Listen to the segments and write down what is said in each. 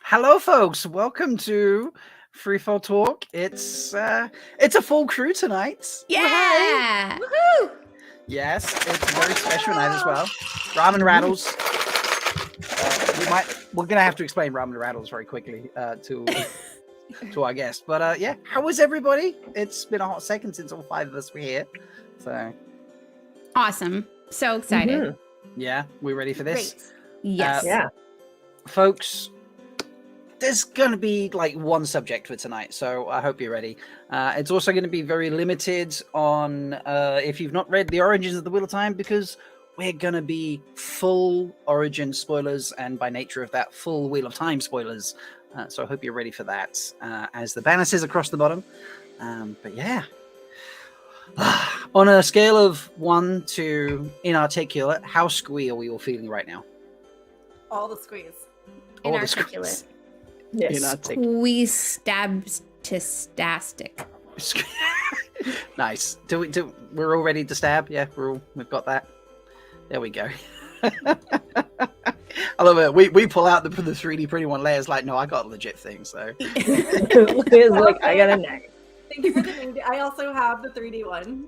Hello, folks. Welcome to Freefall Talk. It's a full crew tonight. Yeah! Woohoo! Yes, it's a very special night as well. Ramen Rattles. We're gonna have to explain Ramen Rattles very quickly to our guest. But yeah, how is everybody? It's been a hot second since all five of us were here. So Awesome. So excited. yeah, we ready for this? Great. Yes. Yeah. Folks, there's going to be like one subject for tonight, so I hope you're ready. It's also going to be very limited on if you've not read The Origins of the Wheel of Time, because we're going to be full Origin spoilers, and by nature of that, full Wheel of Time spoilers. So I hope you're ready for that, as the banner says across the bottom. But yeah. On a scale of 1 to inarticulate, how squee are we all feeling right now? All the squeeze. All the Inarticulate. squeeze. Yes. Squeeze stabs to stastic. Nice. We're all ready to stab? Yeah, we've got that. There we go. I love it. We pull out the 3D printing one. Leia's like, no, I got a legit thing. So It's like, I got a neck. Thank you for the name. I also have the 3D one.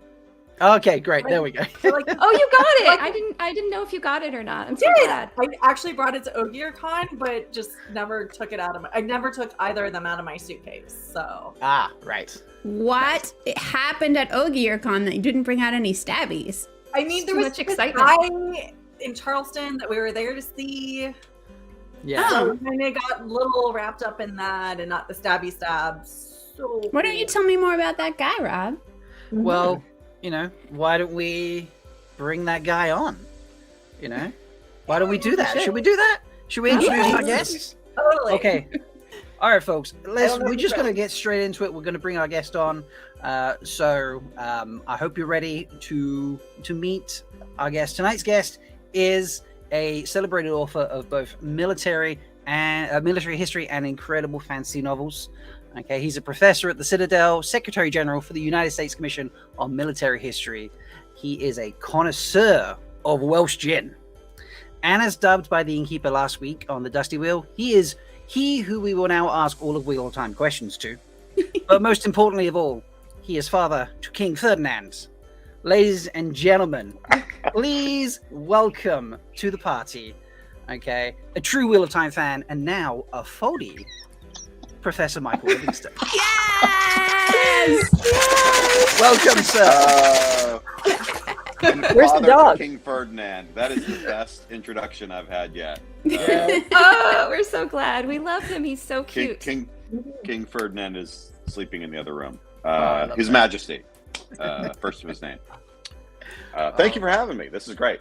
okay, great. There we go. So, like, Oh, you got it! I didn't know if you got it or not. I'm so glad. I actually brought it to OgierCon, but just never took it out of I never took either of them out of my suitcase. So Right. What happened at OgierCon that you didn't bring out any stabbies? I mean, there Too was much this excitement. guy in Charleston that we were there to see. Yeah. So kind of got a little wrapped up in that and not the stabby stabs. So Why don't you tell me more about that guy, Rob? Well, why don't we bring that guy on? Why don't we do that? Should we do that? Should we introduce our guests? Totally. Okay. All right, folks. don't know We're if just you're going to get straight into it. We're going to bring our guest on. So I hope you're ready to meet our guest. Tonight's guest is a celebrated author of both military history and incredible fantasy novels. Okay, he's a professor at the Citadel, Secretary General for the United States Commission on Military History. He is a connoisseur of Welsh gin. And as dubbed by the innkeeper last week on the Dusty Wheel, he is who we will now ask all of Wheel of Time questions to. But most importantly of all, he is father to King Ferdinand. Ladies and gentlemen, please welcome to the party, okay, a true Wheel of Time fan and now a Foldy, Professor Michael Livingstons. Yes! Welcome, sir. Where's the dog? King Ferdinand. That is the best introduction I've had yet. Oh, we're so glad. We love him. He's so cute. King Ferdinand is sleeping in the other room. I love His that. Majesty, first of his name. Thank you for having me. This is great.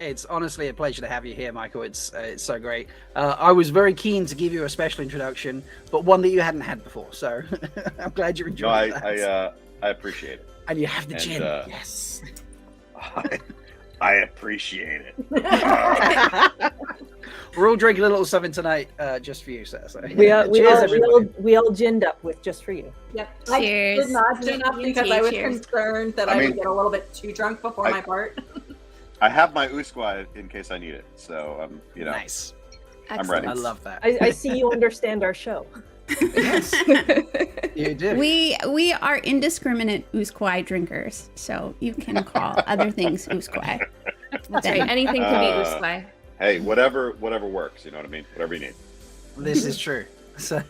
It's honestly a pleasure to have you here, Michael. It's so great. I was very keen to give you a special introduction, but one that you hadn't had before. So I'm glad you're No, enjoying that. I appreciate it. And you have the and, gin. uh, Yes. I appreciate it. We're all drinking a little something tonight, just for you, sir. So We cheers, everybody. all ginned up with just for you. Yep. Cheers. I did not gin up because I was Cheers. concerned that I I would mean, get a little bit too drunk before my part. I have my Usquai in case I need it. So, Nice. I'm ready. I love that. I see you understand our show. Yes, you do. We are indiscriminate Usquai drinkers, so you can call other things Usquai. That's right. Anything can be Usquai. Hey, whatever works. You know what I mean? Whatever you need. This is true. So,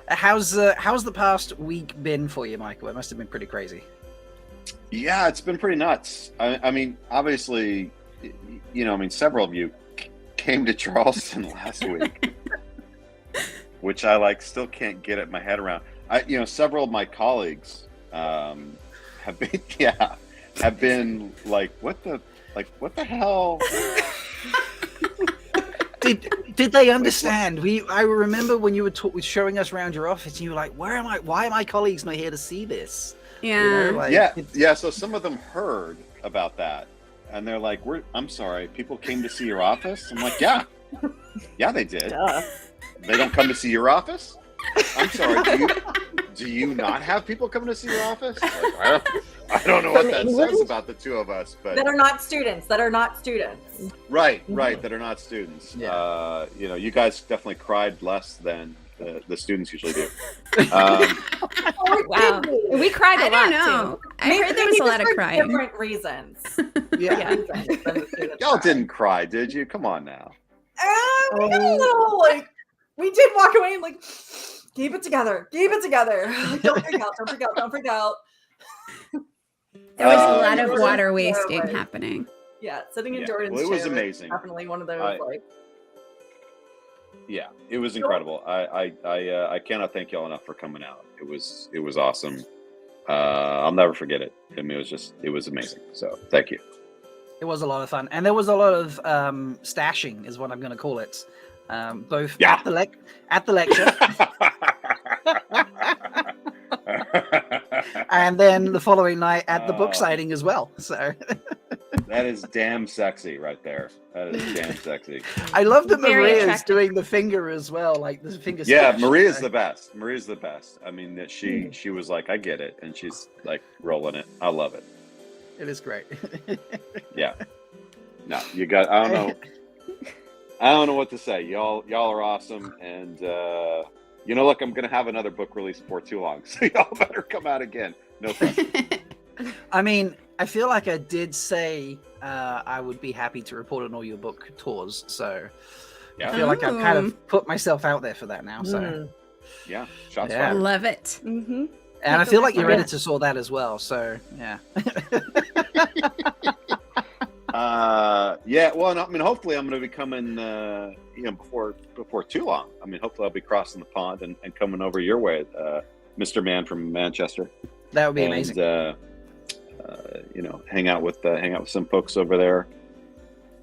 how's the past week been for you, Michael? It must have been pretty crazy. Yeah, it's been pretty nuts. I mean, obviously, several of you came to Charleston last week, which I still can't get my head around. Several of my colleagues have been like, what the hell? Did they understand? I remember when you were showing us around your office, and you were like, "Where am I? Why are my colleagues not here to see this?" Yeah. Yeah. So some of them heard about that, and they're like, I'm sorry, people came to see your office." I'm like, yeah, they did. Duh. They don't come to see your do you not have people coming to see your office? Like, I I don't know what From that England? says about the two of us, but That are not students. That are not students. right, that are not students. Yeah. You guys definitely cried less than the students usually do. Wow. We cried a I lot don't know. too. I heard there was a lot of for crying. Different reasons. Yeah. Reasons than the students Y'all cried. didn't cry, did you? Come on now. We got a little like we did walk away and like keep it together. Don't freak out. There was a Uh, lot of yeah, water yeah, wasting right. happening. Yeah, sitting in Yeah, Jordan's well, it was chair amazing. Definitely one of those I- like Yeah, it was incredible. I cannot thank y'all enough for coming out. It was awesome. I'll never forget it. I mean, it was amazing. So thank you. It was a lot of fun, and there was a lot of stashing, is what I'm going to call it. Both Yeah. at the lecture, and then the following night at the book signing as well. So That is damn sexy right there. That is damn sexy. I love that Very Maria's attractive. doing the finger as well, like the finger. Yeah, stash, Maria's so the best. Maria's the best. I mean, that she was like, I get it, and she's like rolling it. I love it. It is great. Yeah. No, you got. I don't know. I don't know what to say. Y'all are awesome, and look, I'm gonna have another book release before too long, so y'all better come out again. No pressure. I mean, I feel like I did say I would be happy to report on all your book tours, so Yeah. I feel like I've kind of put myself out there for that now. So, Mm. Yeah, shots Yeah. fired. Love it. Mm-hmm. and I feel like your Yeah. editor saw that as well. So, yeah. Yeah. Well, I mean, hopefully, I'm going to be coming. Before too long. I mean, hopefully, I'll be crossing the pond and coming over your way, Mr. Man from Manchester. That would be and, amazing. hang out with some folks over there.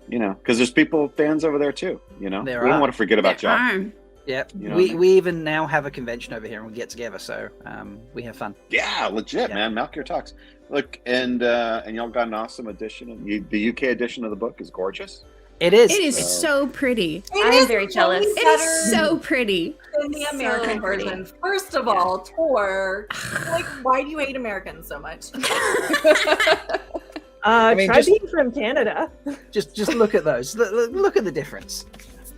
Because there's fans over there too. We There don't are. want to forget about y'all. Arm. Yeah, You know what I we mean? we even now have a convention over here and we get together, so we have fun. Yeah, legit, Yeah. man. Malkier talks. Look, and y'all got an awesome edition. The UK edition of the book is gorgeous. It is. It is so pretty. I am very jealous. It is so pretty. in the American pretty. version. First of all, Tor, like, why do you hate Americans so much? mean, Try just- being from Canada. Just look at those. Look at the difference.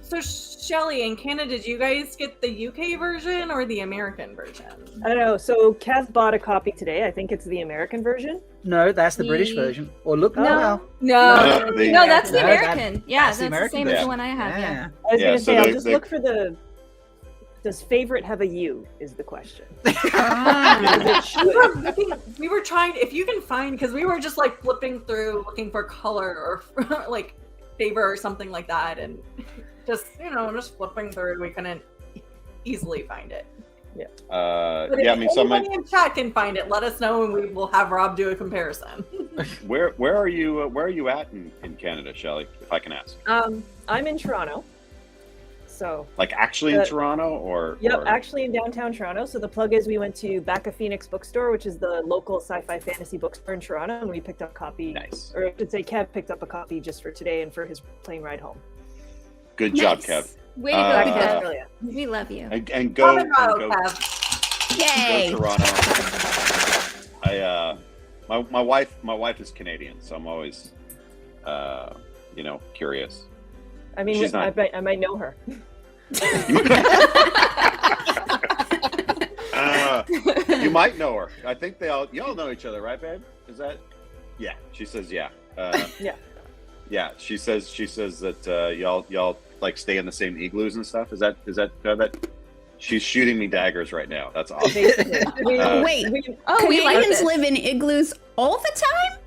So, Shelly, in Canada, did you guys get the UK version or the American version? I don't know. So Kev bought a copy today. I think it's the American version. No, that's the British Ye- version. Or look, No. well, No, the- no, that's the No, that- American. Yeah, that's that's the the American same as version. the one I have. Yeah. I was Yeah, gonna so say I'll they- just they- look for the. Does favorite have a U? Is the question. Ah. We were trying, if you can find, because we were just like flipping through looking for color or like favor or something like that, and just flipping through, we couldn't easily find it. But Yeah, I if mean, some. anybody in chat can find it, let us know, and we will have Rob do a comparison. Where are you? Where are you at in Canada, Shelley? If I can ask. I'm in Toronto. So Like actually in Toronto, or? yep, or- actually in downtown Toronto. So the plug is we went to Back of Phoenix Bookstore, which is the local sci-fi fantasy bookstore in Toronto, and we picked up a copy. Nice. Or I should say, Kev picked up a copy just for today and for his plane ride home. Good job, Nice. Kev. Way to Back go, to Uh, Kev. Australia. We love you. And go, and Colorado, go, Kev. Yay. go Toronto. My wife is Canadian, so I'm always curious. I mean, She's not- I might know her. You might know her. I think y'all know each other, right, babe? Is that? Yeah. She says yeah. Yeah. Yeah. She says that y'all like stay in the same igloos and stuff. Is that? She's shooting me daggers right now. That's awesome. Basically. Wait. Oh, we like Canadians this. live in igloos all the time?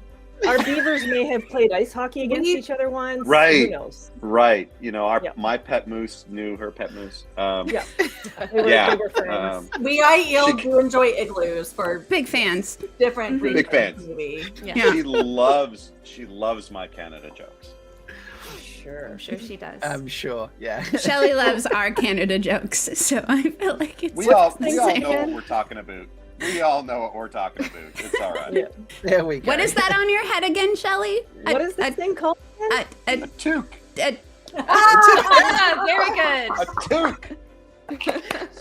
Our beavers may have played ice hockey against We- each other once. Right. Who knows? Right. Yeah. My pet moose knew her pet moose. Yeah. They were, Yeah. They were friends. We IEL She- do enjoy igloos for Big fans. different Big reasons. fans. Maybe. Yeah. She loves my Canada jokes. Sure. I'm sure she does. I'm sure. Yeah. Shelly loves our Canada jokes, so I feel like it's We all the know same. what we're talking about. We all know what we're talking about. It's all right. Yeah. There we go. What is that on your head again, Shelly? What is this thing called? A toque. Ah, very good. A toque.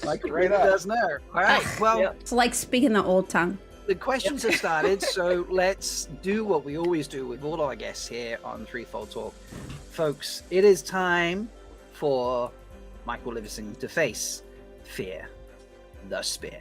Like Straight Rita up. does know. All right. Well, Yep. It's like speaking the old tongue. the questions have started, so let's do what we always do with all our guests here on Threefold Talk. Folks, it is time for Michael Livingstons to face Fear the Spear.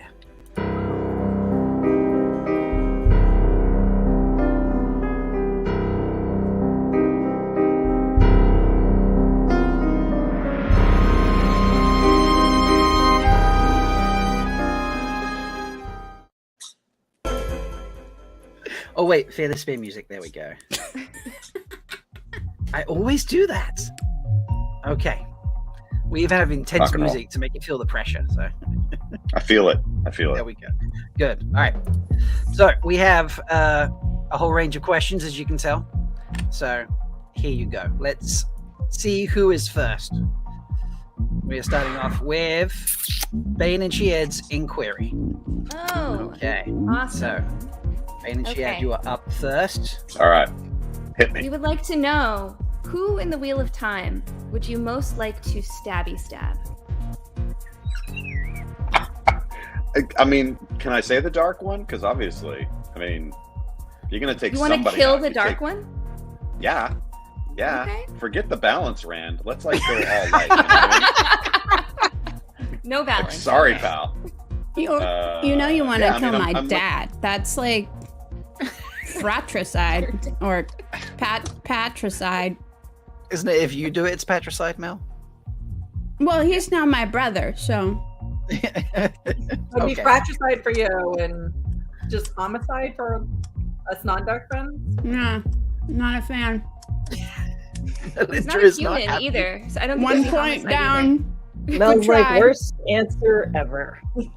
Oh wait, Fear the Spear music. There we go. I always do that. Okay. We even have intense music to make you feel the pressure. So I feel it. there we go. Good. All right. So we have a whole range of questions, as you can tell. So here you go. Let's see who is first. We are starting off with Bain&Chiad's Inquiry. Oh, Okay. awesome. So Bain&Chiad, Okay. you are up first. All right. Hit We me. would like to know, who in the Wheel of Time would you most like to stabby stab? I mean, can I say the dark one? Because obviously, I mean, you're going to take You want to somebody kill out, the you dark take- one? Yeah. Yeah. Okay. Forget the balance, Rand. Let's like go all light. You know what I mean? No Like, balance. sorry, Okay. pal. You know you want to yeah, I kill mean, my I'm dad. That's like fratricide or patricide. Isn't it if you do it, it's patricide, Mel? Well, he's now my brother, so Would be Okay. fratricide for you and just homicide for us non-dark friends. nah, not a fan. He's Melindhra not a is not human happy. either, so I don't think 1 it'd be point homicide down. Mel's Good like try. worst answer ever. either.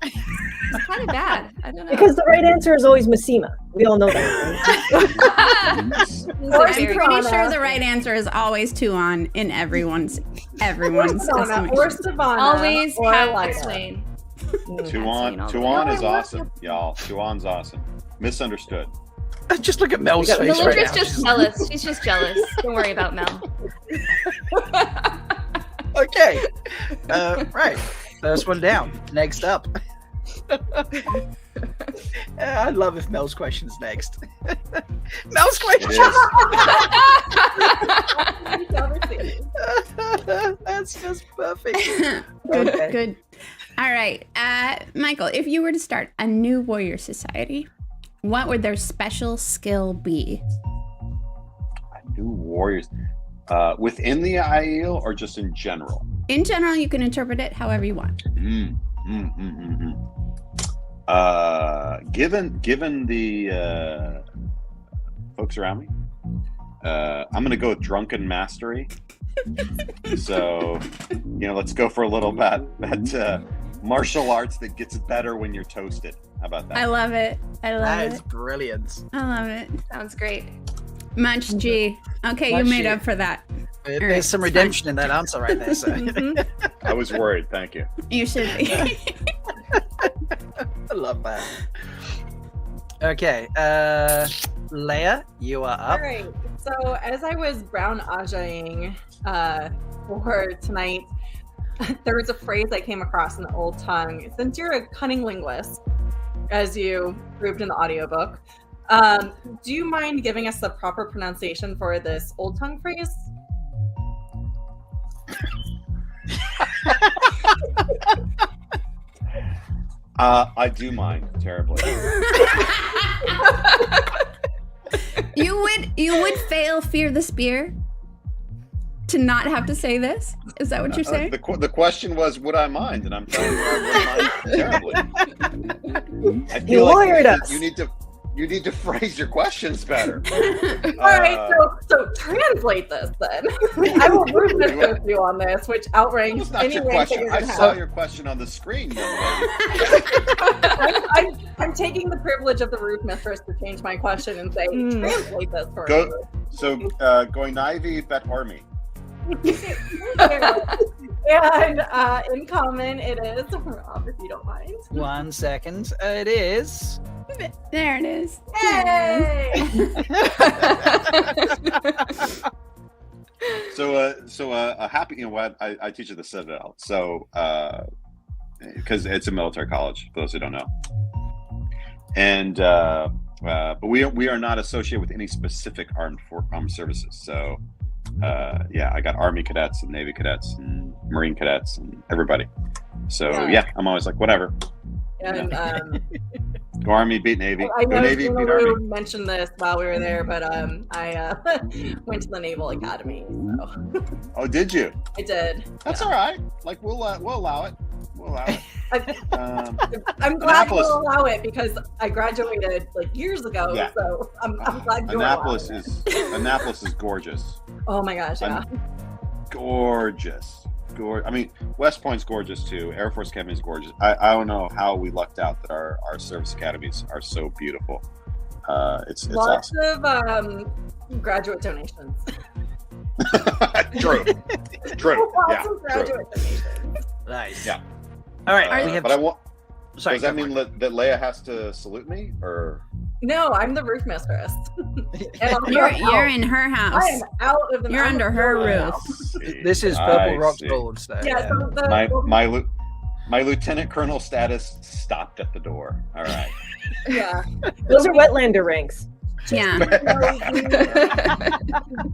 It's kind of bad. I don't know. Because the right answer is always Massima. We all know that. He's a Or I'm very- pretty Savannah. sure the right answer is always Tuan in everyone's Savannah estimation. or Savannah. Always or Pat Liza. Swain. Tuan all the Tuan way. is awesome, y'all. Tuan's awesome. Misunderstood. Just look at Mel's face right Melindra's now. just jealous. She's just jealous. Don't worry about Mel. Okay. Right. First one down. Next up. I'd love if Mel's question's next. Mel's question. It is. That's just perfect. Good, Okay. good. All right, Michael, if you were to start a new warrior society, what would their special skill be? New warriors. Within the IEL or just in general? In general, you can interpret it however you want. Given the folks around me, I'm gonna go with drunken mastery. So, let's go for a little bit that martial arts that gets better when you're toasted. How about that? I love it. I love That it. is brilliant. I love it. Sounds great. Much G. Okay, Much you made G. up for that. There's right, some fine. redemption in that answer right there. So I was worried. Thank you. You should be. I love that. Okay, Leigh-A, you are All up. right. So as I was brown ajaing for tonight, there was a phrase I came across in the old tongue. Since you're a cunning linguist, as you proved in the audiobook, do you mind giving us the proper pronunciation for this old tongue phrase? I do mind terribly. You would fail Fear the Spear to not have to say this? Is that what you're saying? The question was, would I mind? And I'm telling you, I would mind terribly. I You feel like lawyered us. you need to phrase your questions better. All right, so translate this then. I will prove this with you on this, which outranks That's not any your rank that question. you're I gonna saw have. your question on the screen, young lady. I'm taking the privilege of the roof mistress to change my question and say, translate this for Go. me. So, going naive bet army. And in common, it is, if you don't mind. 1 second. It is. There it is. Hey! So a happy. What I teach at the Citadel. So because it's a military college, for those who don't know. And but we are not associated with any specific armed services. So yeah, I got Army cadets and Navy cadets and Marine cadets and everybody. So yeah, I'm always like, whatever. And Go Army, beat Navy. I Go know Navy, beat Army. we mentioned this while we were there, but I went to the Naval Academy. So. Oh, did you? I did. That's all right. Like we'll allow it. We'll allow it. I'm glad we'll allow it because I graduated like years ago. Yeah. So I'm glad you're Annapolis allowing is gorgeous. Oh my gosh, yeah. Gorgeous. I mean, West Point's gorgeous too. Air Force Academy is gorgeous. I don't know how we lucked out that our service academies are so beautiful. It's lots awesome. of graduate donations. True. Yeah. Graduate donations. Nice. Yeah. All right. We have. But I want. Sorry. Does that mean that Leigh-A has to salute me, or? No, I'm the roof mistress. And You're in her house. I am out of the. You're under her roof. This is Purple Rock's gold. So, Yeah. So my lieutenant colonel status stopped at the door. All right. Yeah. Those are Wetlander ranks. Yeah.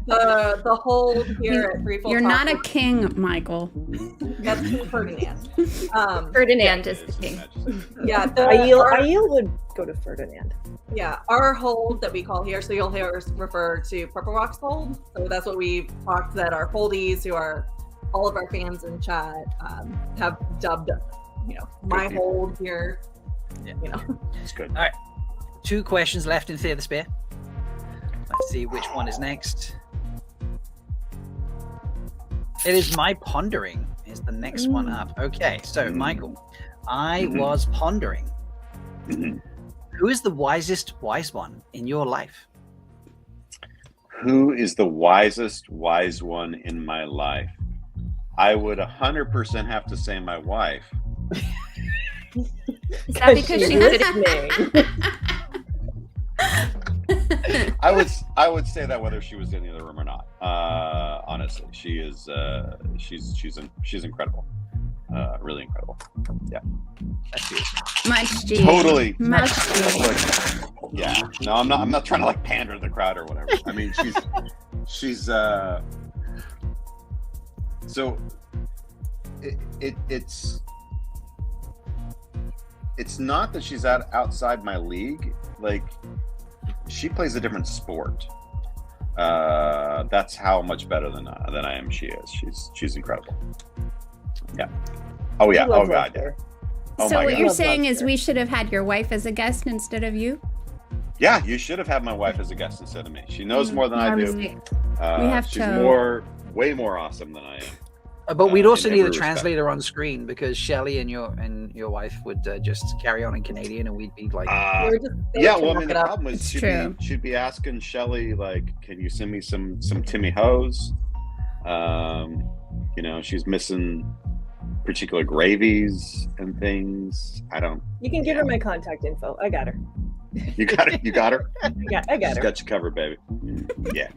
The hold here at Three Full You're not a Top- king, Michael. That's King Ferdinand. Ferdinand is the king. Yeah, Aiel would go to Ferdinand. yeah, our hold that we call here, so you'll hear us refer to Purple Rock's hold. So that's what we've talked that our holdies, who are all of our fans in chat, have dubbed, my hold here. Yeah. It's good. All right. 2 questions left in Theatre Spear. Let's see which one is next. It is my pondering is the next one up. Okay, so Michael, I was pondering. Who is the wisest wise one in your life? Who is the wisest wise one in my life? I would 100% have to say my wife. Is that because she's listening? I would say that whether she was in the other room or not. Honestly, she is. She's incredible. Really incredible. Yeah. Much G. Totally. Much G. Yeah. No, I'm not trying to like pander to the crowd or whatever. I mean, she's. So. It's not that she's outside my league. Like, she plays a different sport. That's how much better than I am. She is. She's incredible. Yeah. Oh yeah. Oh god. Yeah. Oh So my what god. you're saying is we should have had your wife as a guest instead of you? Yeah, you should have had my wife as a guest instead of me. She knows more than I Our do. mistake. We have she's to- way more awesome than I am. But we'd also in need a every respect. translator on screen because Shelly and your wife would just carry on in Canadian, and we'd be like, Yeah, well, I mean, the problem is It's she'd true. be asking Shelly, like, can you send me some Timmy Hoes? She's missing particular gravies and things. I don't. You can give her my contact info. I got her. You got it. You got her. I got She's her. got you covered, baby. Yeah.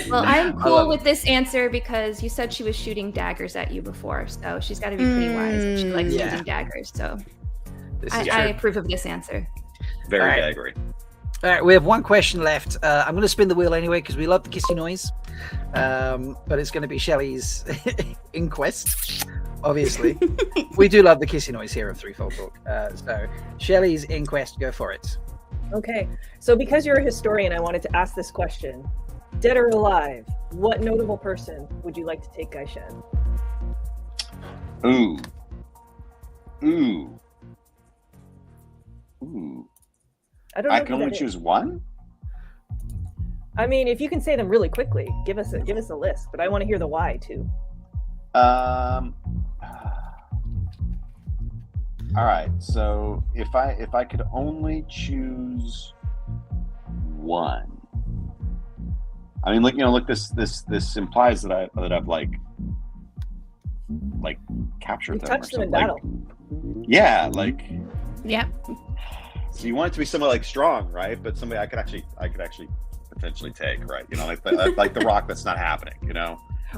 Well, I'm I cool love with this answer because you said she was shooting daggers at you before, so she's got to be pretty wise if she likes Yeah. shooting daggers. So "This I is I true." approve of this answer. Very All right. daggery. All right, we have one question left. I'm going to spin the wheel anyway because we love the kissy noise, but it's going to be Shelley's inquest. Obviously, we do love the kissy noise here of Threefold Book. So, Shelley's inquest, go for it. Okay, so because you're a historian, I wanted to ask this question: dead or alive, what notable person would you like to take Gaishan? Ooh. I don't know. I who can only that is. choose one. I mean, if you can say them really quickly, give us a list. But I want to hear the why too. All right. So if I could only choose one, I mean, look. This implies that I've like captured You them. touched or them in something. battle. Yeah, like. Yep. So you want it to be somebody like strong, right? But somebody I could actually potentially take, right? Like the rock that's not happening,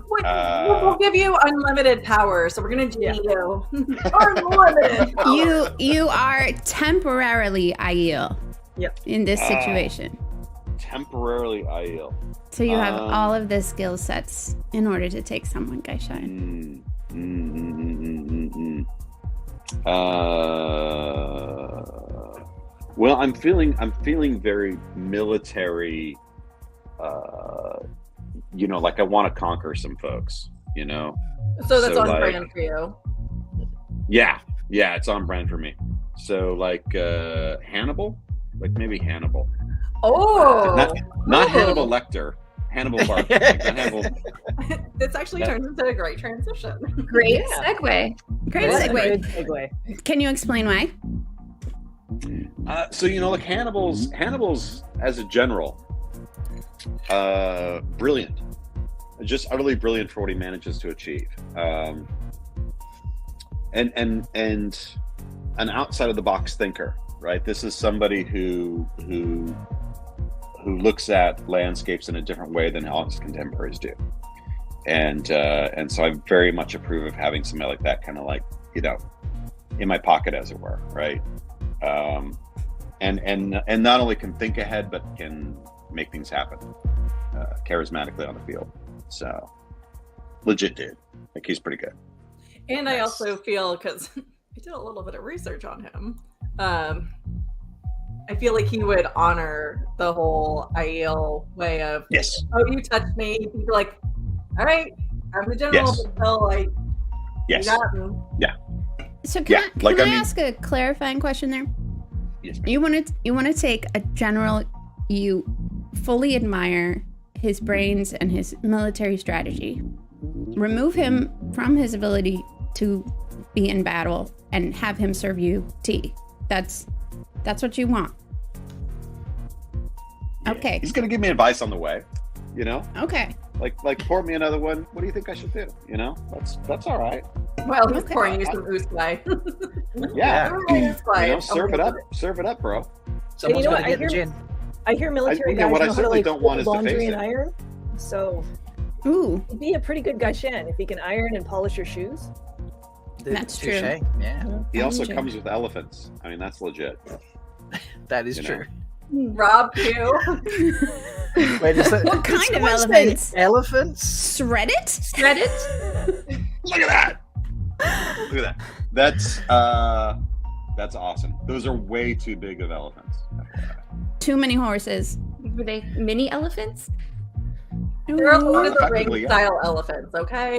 We'll give you unlimited power, so we're gonna genie you. Unlimited power. You are temporarily Aiel. Yep. In this situation. Temporarily Aiel. So you have all of the skill sets in order to take someone, Gaishan. Well, I'm feeling very military. Like I want to conquer some folks. So that's on like, brand for you. Yeah, it's on brand for me. So like Hannibal, like maybe Hannibal. Oh, not Hannibal Lecter. Hannibal Barker. Like Hannibal. This actually turns into a great transition. Great segue. Great That's a segue. good segue. Can you explain why? So like Hannibal's as a general, brilliant, just utterly brilliant for what he manages to achieve, and an outside of the box thinker, right? This is somebody who looks at landscapes in a different way than all his contemporaries do, and so I very much approve of having somebody like that, kind of like in my pocket, as it were, right? And not only can think ahead, but can make things happen charismatically on the field. So legit dude, like he's pretty good. And I also feel, because I did a little bit of research on him, I feel like he would honor the whole Aiel way of, Yes. oh, you touched me. He'd be like, all right, I'm the general, Yes. until Yes. you got me. So can Yeah, I ask a clarifying question there? Yes. You want to take a general you fully admire his brains and his military strategy, remove him from his ability to be in battle, and have him serve you tea. That's what you want. Yeah. Okay. He's gonna give me advice on the way, Okay. like pour me another one. What do you think I should do? That's all right. Well, he's Okay. pouring you some oosplay. Yeah. Serve Serve it up, bro. Someone's you know got to what? get the gin. I hear military yeah, guys what I know how to certainly like don't want is fold to face laundry and it. iron. So Ooh, he'd be a pretty good Gaishan if he can iron and polish your shoes. That's true. Touche. Yeah, He also Legit. comes with elephants. I mean, that's legit. that is You know. true. Rob too. Wait, is that, What did kind of someone say elephants? Elephants? Shred it? Shred it. Look at that. Look at that. That's awesome. Those are way too big of elephants. Too many horses. Were they mini elephants? They're a Lord of the Effectively, Rings yeah. style elephants, okay?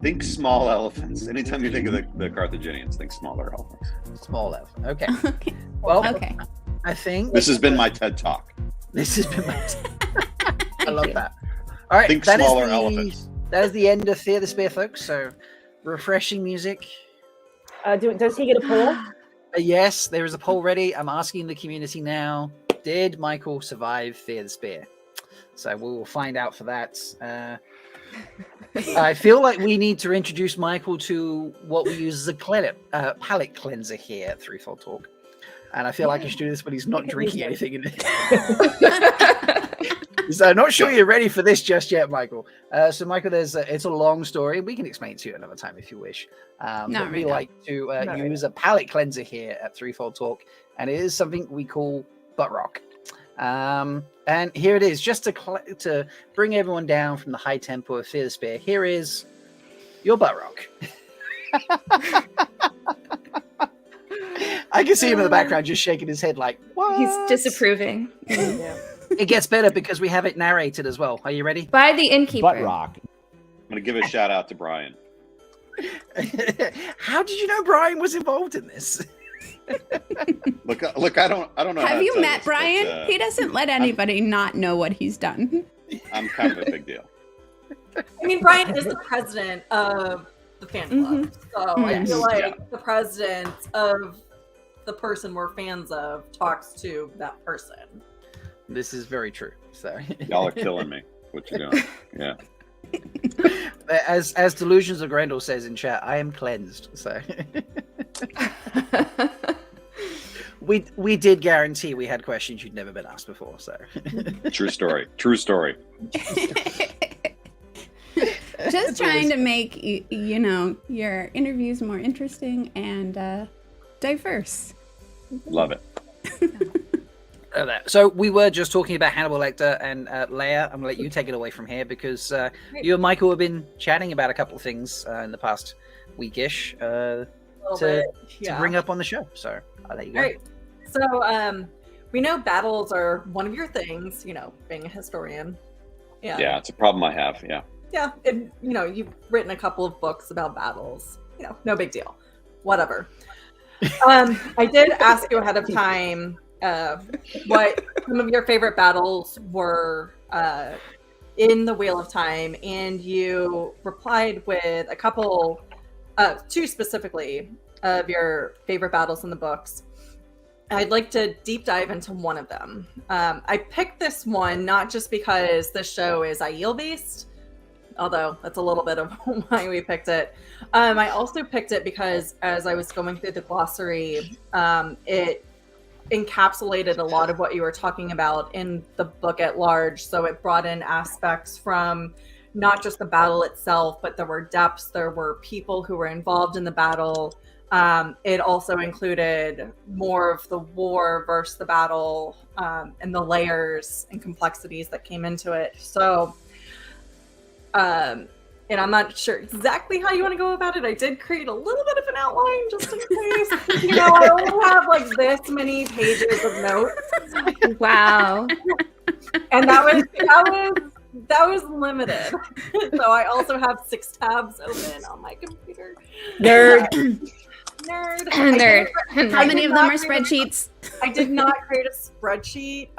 Think small elephants. Anytime you think of the Carthaginians, think smaller elephants. Small elephant. Okay. Okay. Well, Okay. I think This has been my TED Talk. this has been my. I love you. that. All right, Think that is smaller the- elephants. That is the end of Fear the Spear, folks. So, refreshing music. Does he get a poll? Yes, there is a poll ready. I'm asking the community now. Did Michael survive Fear the Spear? So we will find out for that. I feel like we need to introduce Michael to what we use as a palate cleanser here at Threefold Talk. And I feel like I should do this when he's not drinking anything in it. So I'm not sure you're ready for this just yet, Michael. So Michael, it's a long story. We can explain it to you another time if you wish. Not But right we now. like to Not right use a palate cleanser here at Threefold Talk. And it is something we call butt rock. And here it is, just to bring everyone down from the high tempo of Fear the Spear. Here is your butt rock. I can see him in the background just shaking his head like, what? He's disapproving. Yeah. It gets better because we have it narrated as well. Are you ready? By the innkeeper. Butt rock. I'm gonna give a shout out to Brian. How did you know Brian was involved in this? Look! I don't know. how Have to you tell met this, Brian? but, He doesn't let anybody not know what he's done. I'm kind of a big deal. I mean, Brian is the president of the fan club. So I Yes. feel like Yeah. the president of the person we're fans of talks to that person. This is very true. So, Y'all are killing me. What you doing? Yeah. as Delusions of Grendel says in chat, I am cleansed. So we did guarantee we had questions you'd never been asked before. So True story. True story. Just trying to make your interviews more interesting and diverse. Love it. So we were just talking about Hannibal Lecter and Leigh-A. I'm gonna let you take it away from here because you and Michael have been chatting about a couple of things in the past weekish to bring up on the show. So I'll let you go. All right. So we know battles are one of your things. Being a historian. Yeah, it's a problem I have. Yeah. Yeah, and you've written a couple of books about battles. No big deal. Whatever. I did ask you ahead of time what some of your favorite battles were in the Wheel of Time, and you replied with a couple, two specifically, of your favorite battles in the books. I'd like to deep dive into one of them. I picked this one not just because the show is Aiel based, although that's a little bit of why we picked it. I also picked it because as I was going through the glossary, it encapsulated a lot of what you were talking about in the book at large. So it brought in aspects from not just the battle itself, but there were depths, there were people who were involved in the battle. It also included more of the war versus the battle, and the layers and complexities that came into it. So, and I'm not sure exactly how you want to go about it. I did create a little bit of an outline just in case. I only have like this many pages of notes. Wow. And that was limited. So I also have 6 tabs open on my computer. Nerd. Nerd. How many of them are spreadsheets? I did not create a spreadsheet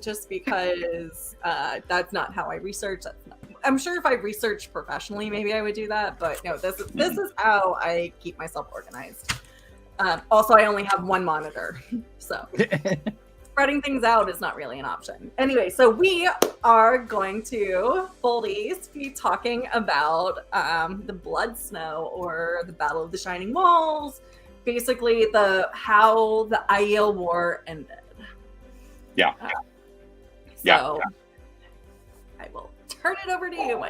just because that's not how I research. I'm sure if I researched professionally, maybe I would do that. But no, this is how I keep myself organized. Also, I only have one monitor, so spreading things out is not really an option. Anyway, so we are going to, Boldies, be talking about the Blood Snow, or the Battle of the Shining Walls, basically how the Aiel War ended. Yeah. So I will turn it over to you.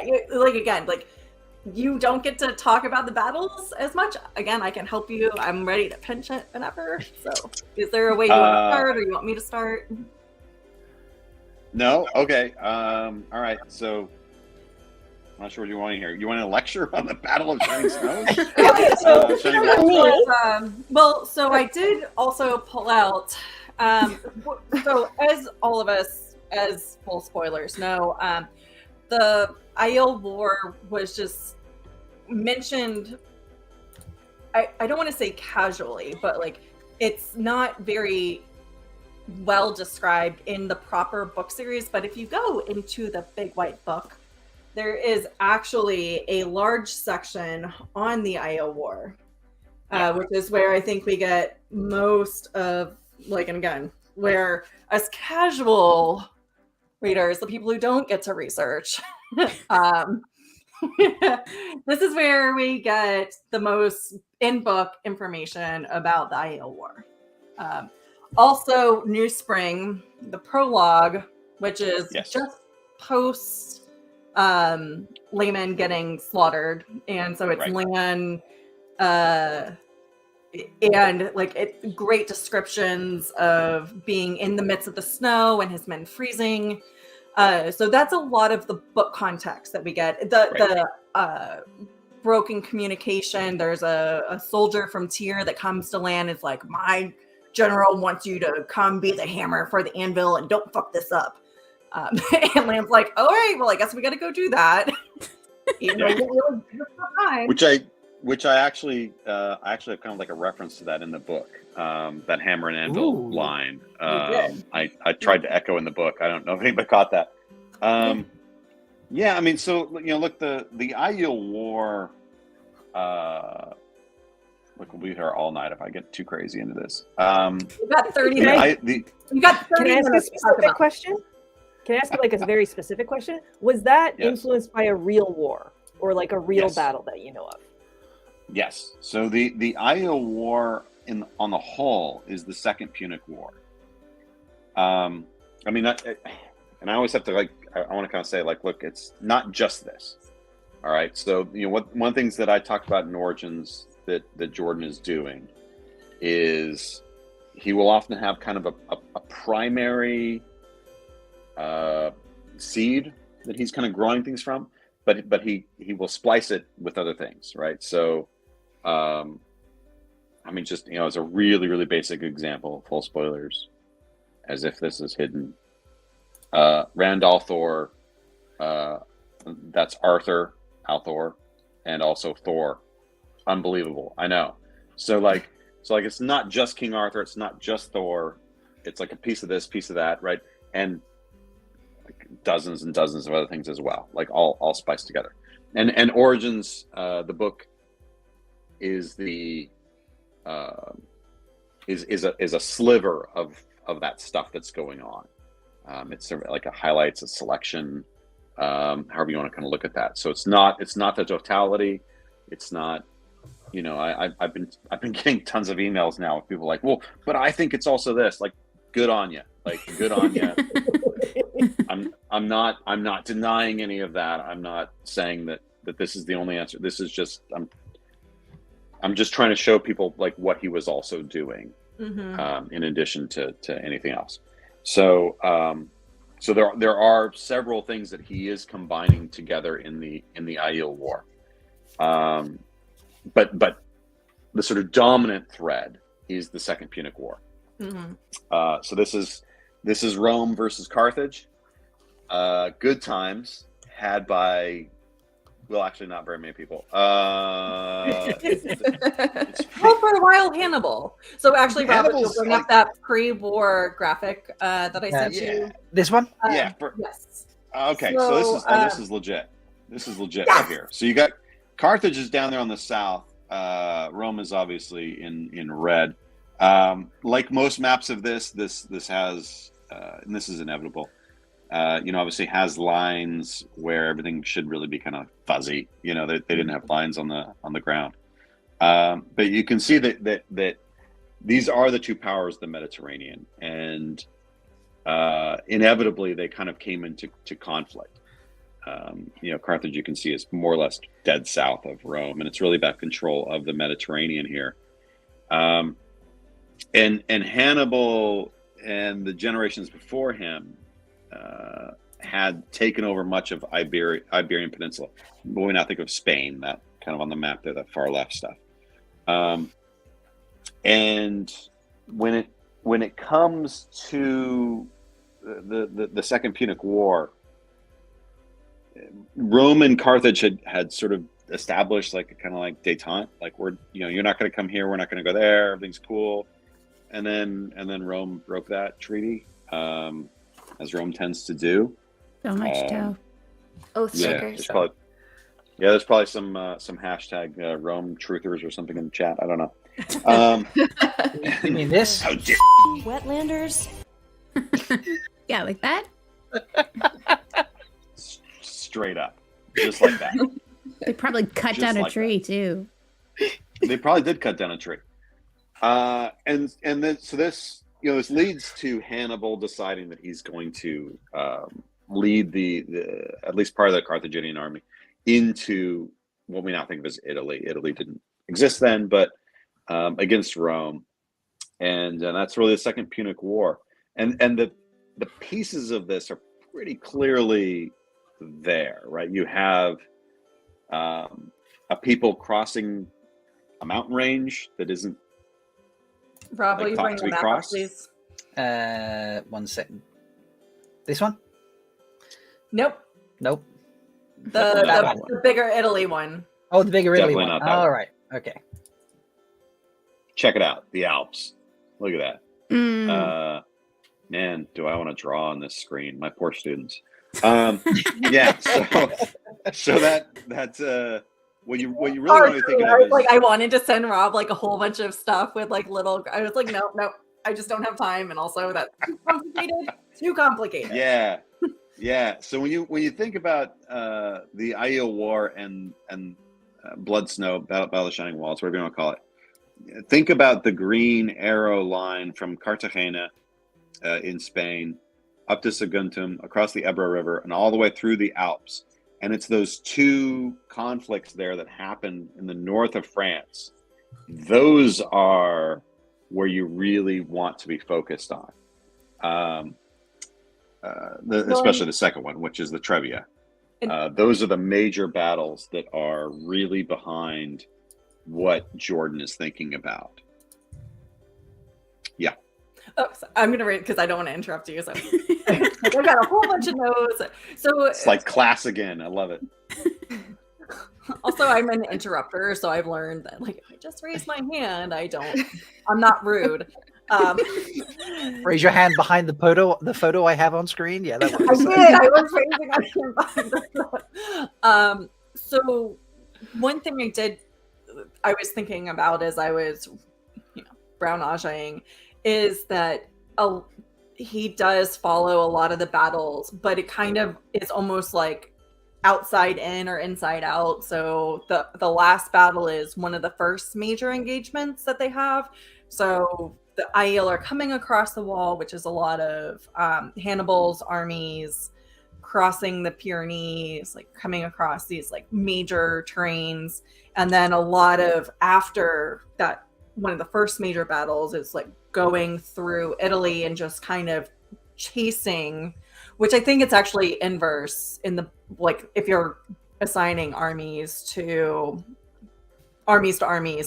You don't get to talk about the battles as much. Again, I can help you. I'm ready to pinch it whenever. So is there a way you want to start, or you want me to start? No? Okay. All right. So I'm not sure what you want to hear. You want a lecture on the Battle of Shining Snows? So I did also pull out, so as all of us, as full spoilers know, the Aiel War was just mentioned, I don't want to say casually, but it's not very well described in the proper book series. But if you go into the Big White Book, there is actually a large section on the Aiel War, which is where I think we get most of, and again, where us casual readers, the people who don't get to research, this is where we get the most in-book information about the Aiel War. Also, New Spring, the prologue, which is just post Layman getting slaughtered, and so it's Lan, and great descriptions of being in the midst of the snow and his men freezing. So that's a lot of the book context that we get. The broken communication. There's a soldier from Tyr that comes to Lan. It's like, my general wants you to come be the hammer for the anvil and don't fuck this up. And Lan's like, all right, well, I guess we got to go do that. Which I actually have kind of like a reference to that in the book. That hammer and anvil line. I tried to echo in the book. I don't know if anybody caught that. Yeah, I mean, so look, the Aiel War. Look, we'll be here all night if I get too crazy into this. You got 30 minutes. You got 30 minutes. Can I ask a specific question? Can I ask a very specific question? Was that influenced by a real war, or a real battle that you know of? Yes. So the Aiel War on the whole is the Second Punic War. I mean, and I always have to I want to kind of say look, it's not just this. All right. So one things that I talked about in Origins that Jordan is doing is he will often have kind of a primary seed that he's kind of growing things from, but he will splice it with other things, right? So, I mean, just as a really, really basic example, full spoilers, as if this is hidden. Randall Thor, that's Arthur, Althor, and also Thor. Unbelievable, I know. So like it's not just King Arthur, it's not just Thor, it's like a piece of this, piece of that, right? And like dozens and dozens of other things as well, like all spiced together. And Origins, the book is the is a sliver of that stuff that's going on. It's sort of like a highlights, a selection, however you want to kind of look at that. So it's not the totality. It's not, I've been getting tons of emails now with people like, well, but I think it's also this. Like, good on you. Like, good on you. I'm not denying any of that. I'm not saying that this is the only answer. This is just I'm just trying to show people like what he was also doing, in addition to anything else. So so there are several things that he is combining together in the Aiel War, but the sort of dominant thread is the Second Punic War. So this is Rome versus Carthage. Good times had by, well, actually not very many people. Well, for a while, Hannibal. So actually, Robert, you'll bring up that pre-war graphic that I sent you. This one? Yes. Okay, So, so this is legit. This is legit right here. So you got Carthage is down there on the south. Rome is obviously in red. Like most maps of this has, and this is inevitable. Obviously has lines where everything should really be kind of fuzzy. They didn't have lines on the ground. But you can see that these are the two powers of the Mediterranean, and inevitably they kind of came into conflict. Carthage, you can see, is more or less dead south of Rome, and it's really about control of the Mediterranean here. And Hannibal and the generations before him had taken over much of Iberian Peninsula. When we now think of Spain, that kind of on the map there, that far left stuff. And when it comes to the Second Punic War, Rome and Carthage had sort of established like a kind of like détente, like you're not going to come here, we're not going to go there, everything's cool. And then Rome broke that treaty, as Rome tends to do. So much dough. Oh, yeah, there's probably some hashtag Rome truthers or something in the chat. I don't know. You mean this? Wetlanders. Yeah, like that. Straight up, just like that. They probably cut Just down a like tree that. too. They probably did cut down a tree. And then so this this leads to Hannibal deciding that he's going to lead the at least part of the Carthaginian army into what we now think of as Italy. Italy didn't exist then, but against Rome, and that's really the Second Punic War. And the pieces of this are pretty clearly there, right? You have a people crossing a mountain range that isn't. Rob, will like you thought bring to the be map up, crossed? please? 1 second. This one? Nope. Nope. The bigger Italy one. Oh, the bigger Italy Definitely one. not that All one. right. Okay. Check it out, the Alps. Look at that. Mm. Man, do I want to draw on this screen? My poor students. Yeah. So that's what you really want to think of is like I wanted to send Rob like a whole bunch of stuff with like little. I was like, no, I just don't have time, and also that's too complicated. Too complicated. Yeah. Yeah. So when you think about the Aiel War and Blood Snow, Battle of the Shining Walls, whatever you want to call it, think about the green arrow line from Cartagena in Spain up to Saguntum, across the Ebro River, and all the way through the Alps. And it's those two conflicts there that happen in the north of France. Those are where you really want to be focused on. Especially the second one, which is the Trebia. Those are the major battles that are really behind what Jordan is thinking about. Yeah. Oh, so I'm going to read because I don't want to interrupt you. So I've got a whole bunch of notes. So it's like class again. I love it. Also, I'm an interrupter, so I've learned that like if I just raise my hand, I'm not rude. Raise your hand behind the photo I have on screen. Yeah, that works. I did. I was raising my hand behind the photo. So one thing I was thinking about as I was, brown-aging, is that he does follow a lot of the battles, but it kind of is almost like outside in or inside out. So the last battle is one of the first major engagements that they have. So the Aiel are coming across the wall, which is a lot of Hannibal's armies crossing the Pyrenees, like coming across these like major terrains. And then a lot of after that, one of the first major battles is like going through Italy and just kind of chasing, which I think it's actually inverse in the, like, if you're assigning armies to armies,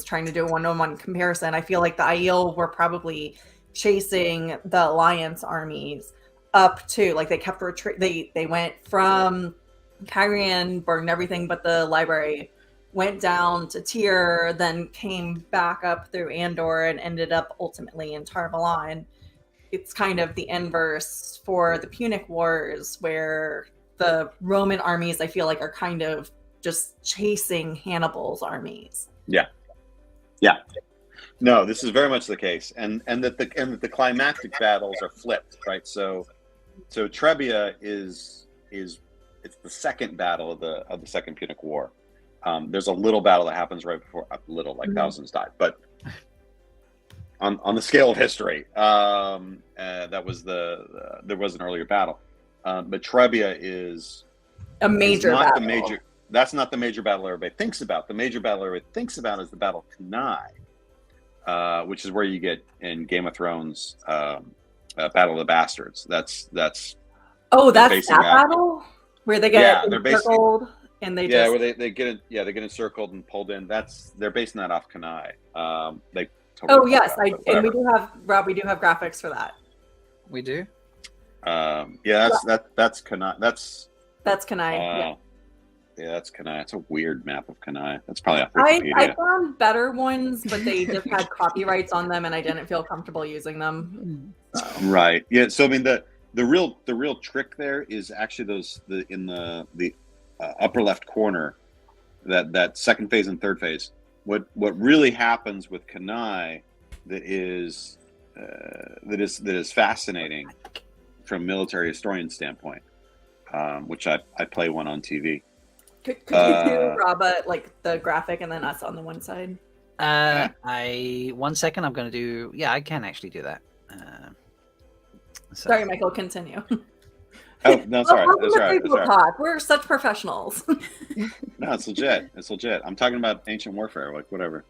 trying to do a one-on-one comparison, I feel like the Aiel were probably chasing the Alliance armies up to, like, they kept they went from Carian, burned everything but the library, went down to Tyr, then came back up through Andor and ended up ultimately in Tar-Valon. It's kind of the inverse for the Punic Wars, where the Roman armies, I feel like, are kind of just chasing Hannibal's armies. Yeah. No, this is very much the case, and that the climactic battles are flipped, right? So Trebia is it's the second battle of the Second Punic War. There's a little battle that happens right before, thousands died, but on the scale of history, that was there was an earlier battle, but Trebia is a major battle. That's not the major battle everybody thinks about. The major battle everybody thinks about is the Battle of Cannae, which is where you get in Game of Thrones, Battle of the Bastards. That's that battle where they get encircled and they where they get encircled and pulled in. They're basing that off Cannae. They totally we do have graphics for that. We do. That's Cannae. That's Cannae. Yeah, that's Cannae. It's a weird map of Cannae. That's probably off Wikipedia. I found better ones, but they just had copyrights on them, and I didn't feel comfortable using them. So. Right. Yeah. So I mean, the real trick there is actually in the upper left corner, that second phase and third phase. What really happens with Cannae that is fascinating from a military historian standpoint, which I play one on TV. Could you do Raba, like the graphic, and then us on the one side? 1 second. I'm going to do. Yeah, I can actually do that. Sorry, Michael. Continue. Oh no, sorry. That's right. Talk. We're such professionals. No, it's legit. I'm talking about ancient warfare, like whatever.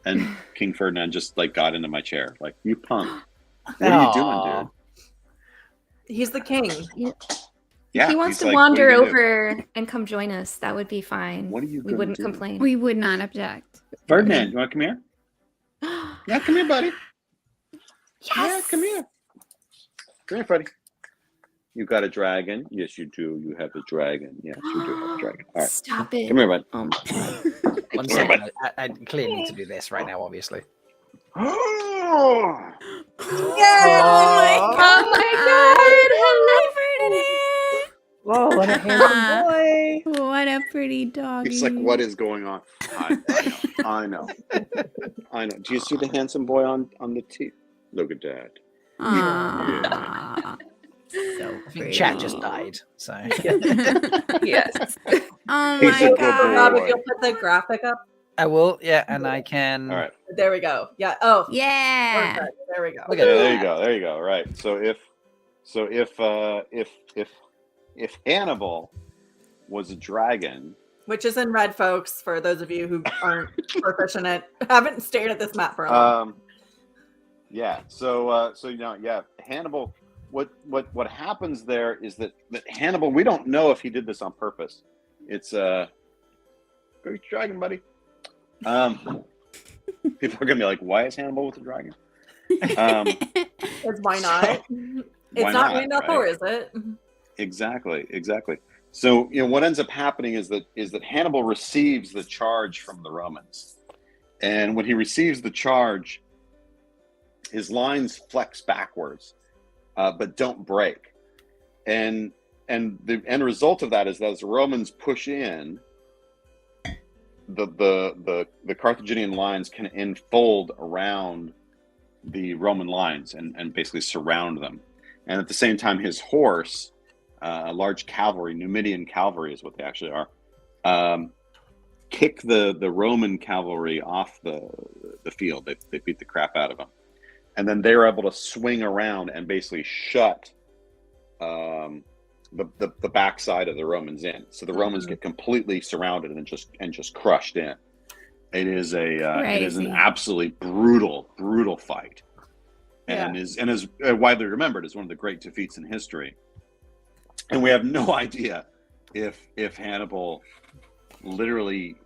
And King Ferdinand just like got into my chair, like, you punk. What are you doing, dude? He's the king. Yeah, he wants to wander over and come join us. That would be fine. What are you? We wouldn't complain. We would not object. Ferdinand, you want to come here? Yeah, come here, buddy. Yes. Yeah, come here. Come here, buddy. You got a dragon? Yes, you do. You have a dragon. Yes, you do have a dragon. All right. Stop it. Come here, bud. 1 second. I clearly need to do this right now, obviously. Oh my god! Hello, Ferdinand. Whoa, what a handsome boy. What a pretty dog. He's like, what is going on? I know. Do you see the handsome boy on the TV? Look at that. Aww. So I think chat just died. So Yes. Oh He's my a good god. Rob, boy. if you'll put the graphic up. I will. Yeah, and I can. All right. There we go. Yeah. Oh. Yeah. Perfect. There we go. Look Yeah, at there you go. Right. So if Hannibal was a dragon. Which is in red, folks, for those of you who aren't proficient haven't stared at this map for a long time. Yeah. So Hannibal. What happens there is that Hannibal. We don't know if he did this on purpose. It's great dragon, buddy. People are gonna be like, "Why is Hannibal with a dragon?" Because why not? It's not right enough, or is it? Exactly. So what ends up happening is that Hannibal receives the charge from the Romans, and when he receives the charge, his lines flex backwards, but don't break, and the end result of that is that as the Romans push in, the Carthaginian lines can enfold around the Roman lines and basically surround them, and at the same time, his horse. Large cavalry, Numidian cavalry is what they actually are, kick the Roman cavalry off the field. They beat the crap out of them. And then they're able to swing around and basically shut the backside of the Romans in. So the Romans get completely surrounded and just crushed in. It is an absolutely brutal fight. And is widely remembered as one of the great defeats in history. And we have no idea if Hannibal literally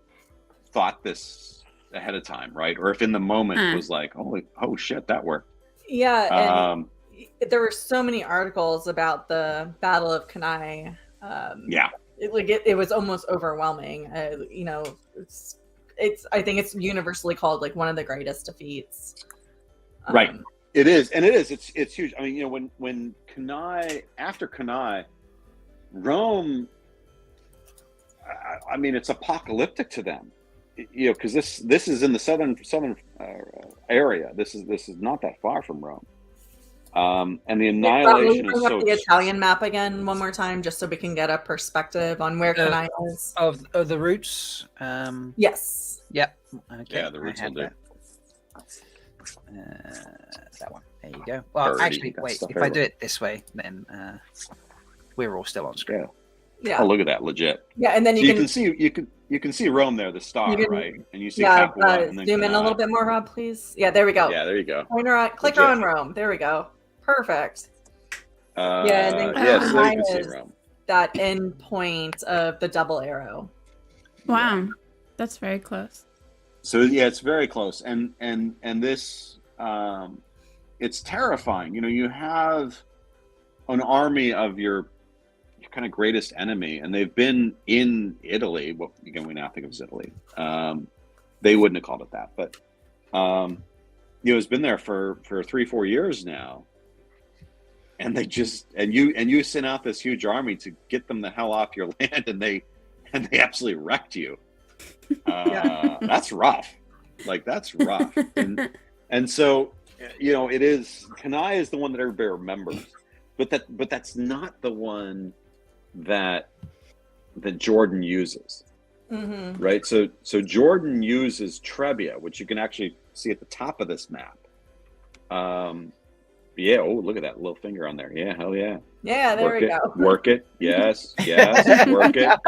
thought this ahead of time, right? Or if in the moment was like, oh shit, that worked. Yeah, and there were so many articles about the Battle of Cannae. It was almost overwhelming. It's I think it's universally called like one of the greatest defeats. Right. It is. It's huge. I mean, when Cannae, after Cannae, Rome, I mean, it's apocalyptic to them, because this is in the southern area. This is not that far from Rome, and the annihilation is so. The Italian map again one more time, just so we can get a perspective on where Cannae is of the routes. Yes. Yep. Okay. Yeah, the routes will do. That one. There you go. Well, actually, wait. If I do it this way, then we're all still on screen. Yeah. Oh, look at that, legit. Yeah, and then you can see Rome there, the star, right? And you see Capua. And then zoom in a little bit more, Rob, please. Yeah, there we go. Yeah, there you go. Clicker on Rome. There we go. Perfect. And then so you can see Rome. That end point of the double arrow. Wow, that's very close. So yeah, it's very close, and this it's terrifying. You have an army of your kind of greatest enemy, and they've been in Italy. Well, again, we now think of as Italy. They wouldn't have called it that, but it's been there for 3-4 years now, and they just you sent out this huge army to get them the hell off your land, and they absolutely wrecked you. That's rough. That's rough, and so it is. Cannae is the one that everybody remembers, but that's not the one that Jordan uses, right? So Jordan uses Trebia, which you can actually see at the top of this map. Yeah. Oh, look at that little finger on there. Yeah. Hell yeah. Yeah. There we go. Work it. Yes. Work it.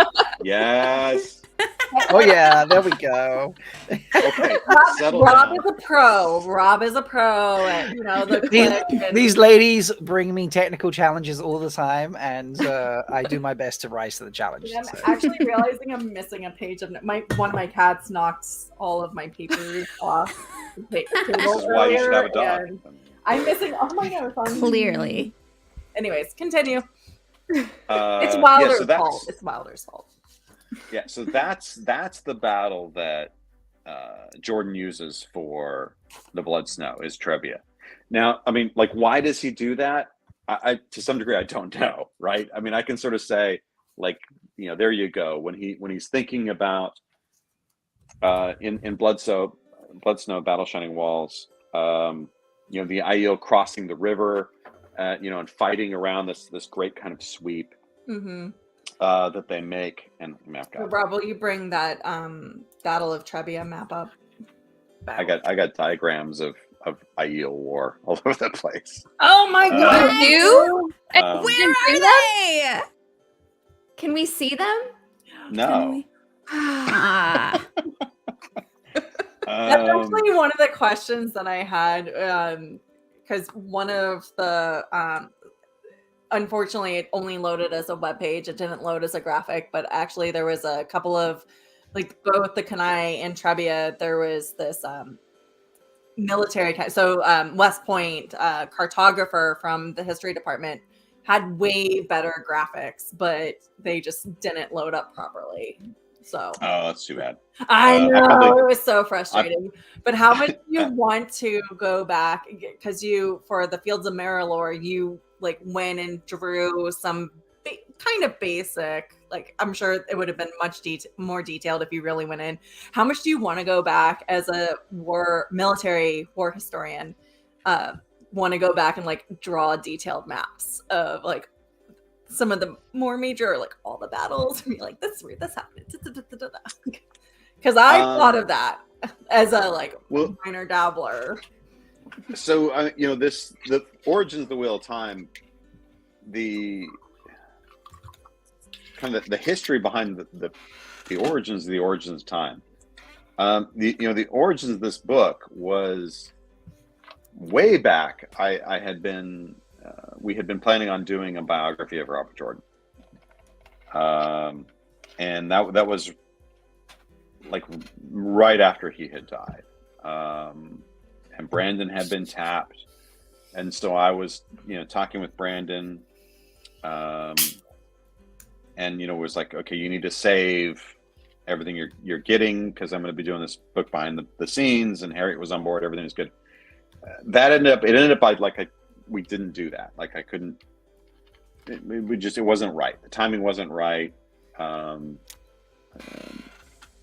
Yes. Oh yeah. There we go. Okay. Rob is a pro. At, these ladies bring me technical challenges all the time, and I do my best to rise to the challenge. I'm actually realizing I'm missing a page of one of my cats knocked all of my papers off the table. This is why you should have a dog. I'm missing. Oh my god! Clearly. Anyways, continue. It's Wilder's fault. It's Wilder's fault. Yeah, so that's the battle that Jordan uses for the Blood Snow is Trebia. Now, I mean, why does he do that? I to some degree I don't know, right? I mean, I can sort of say, there you go. When he's thinking about in Blood Snow, Battle Shining Walls, the Aiel crossing the river, and fighting around this great kind of sweep. Mm-hmm. That they make, and so Rob, will you bring that Battle of Trebia map up? I got diagrams of Aiel War all over the place. Oh my god! Where are they? Can we see them? No. Ah. That's actually one of the questions that I had, because one of the unfortunately it only loaded as a web page. It didn't load as a graphic, but actually there was a couple of like both the Kenai and Trebia. There was this military. So West Point cartographer from the history department had way better graphics, but they just didn't load up properly. So that's too bad. I know it was so frustrating. But how much do you want to go back? Because you, for the Fields of Marilor, you like went and drew some kind of basic. Like I'm sure it would have been much more detailed if you really went in. How much do you want to go back as a military war historian? Want to go back and like draw detailed maps of like some of the more major, like all the battles, and be like, this is where this happened. Because I thought of that as a like minor dabbler. So the origins of the Wheel of Time, the kind of the history behind the origins of time. The origins of this book was way back. We had been planning on doing a biography of Robert Jordan, and that was like right after he had died, and Brandon had been tapped, and so I was talking with Brandon, and was like, okay, you need to save everything you're getting because I'm going to be doing this book behind the scenes, and Harriet was on board. Everything was good. It ended up like we didn't do that. Like I couldn't. It wasn't right. The timing wasn't right.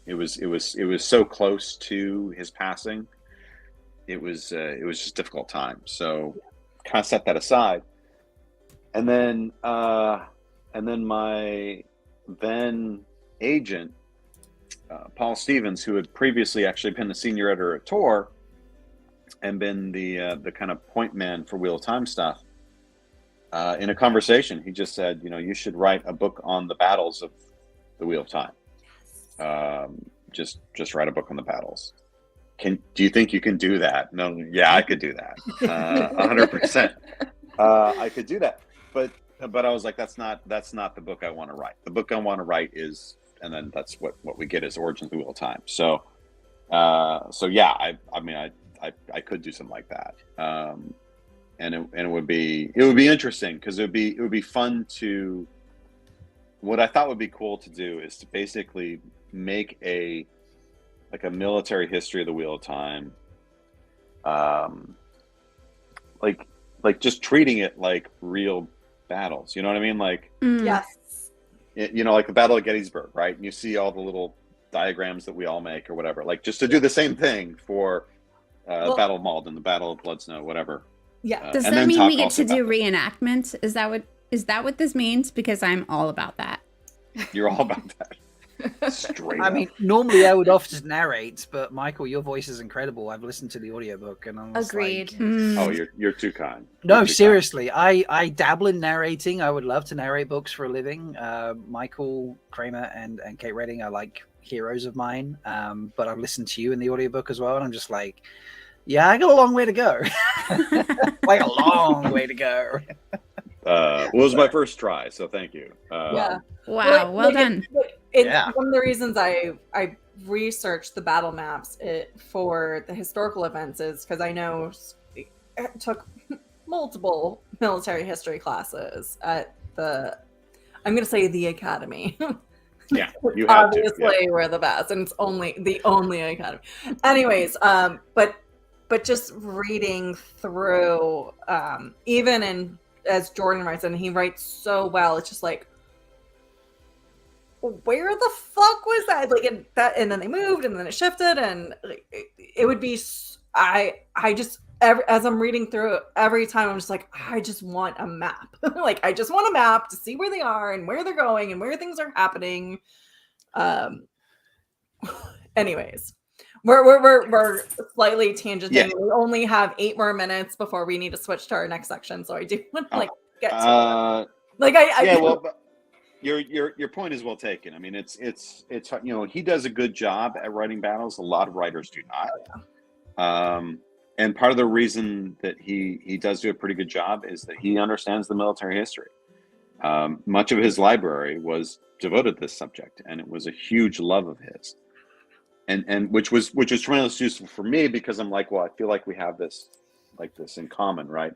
It was so close to his passing. It was just a difficult time. So kind of set that aside, and then my then agent, Paul Stevens, who had previously actually been the senior editor at Tor and been the kind of point man for Wheel of Time stuff, in a conversation, he just said, you should write a book on the battles of the Wheel of Time. Just write a book on the battles. Do you think you can do that? No, yeah, I could do that. 100%. I could do that. But I was like, that's not the book I want to write. The book I want to write is, and then that's what we get is Origins of the Wheel of Time. So yeah, I could do something like that. And it would be interesting because it would be fun to. What I thought would be cool to do is to basically make a military history of the Wheel of Time, like just treating it like real battles. You know what I mean? Like yes, like the Battle of Gettysburg, right? And you see all the little diagrams that we all make or whatever. Like just to do the same thing for Battle of Malden, the Battle of Blood Snow, whatever. Yeah. Does that mean we get to do reenactments? Is that what this means? Because I'm all about that. You're all about that. Straight I up. mean, normally I would often narrate, but Michael, your voice is incredible. I've listened to the audiobook and I'm Agreed. Oh, you're too kind. No, seriously. I dabble in narrating. I would love to narrate books for a living. Michael Kramer and Kate Redding are like heroes of mine. But I've listened to you in the audiobook as well, and I'm just like, yeah, I got a long way to go. Like a long way to go. It was my first try, so thank you. Yeah. Wow, well done. One of the reasons I researched the battle maps for the historical events is because I know it took multiple military history classes at I'm going to say the academy. Yeah, you have obviously we're the best, and it's the only academy. Anyways, but just reading through, even in as Jordan writes, and he writes so well, it's just like, where the fuck was that? Like, and then they moved, and then it shifted, and it would be. I just as I'm reading through it, every time I'm just like, I just want a map. Like, I just want a map to see where they are and where they're going and where things are happening. Anyways, we're slightly tangenting. Yeah. We only have 8 more minutes before we need to switch to our next section. So I do want to get to your point is well taken. I mean, it's he does a good job at writing battles. A lot of writers do not. And part of the reason that he does do a pretty good job is that he understands the military history. Much of his library was devoted to this subject, and it was a huge love of his. And which was tremendously useful for me, because I'm like, well, I feel like we have this in common, right?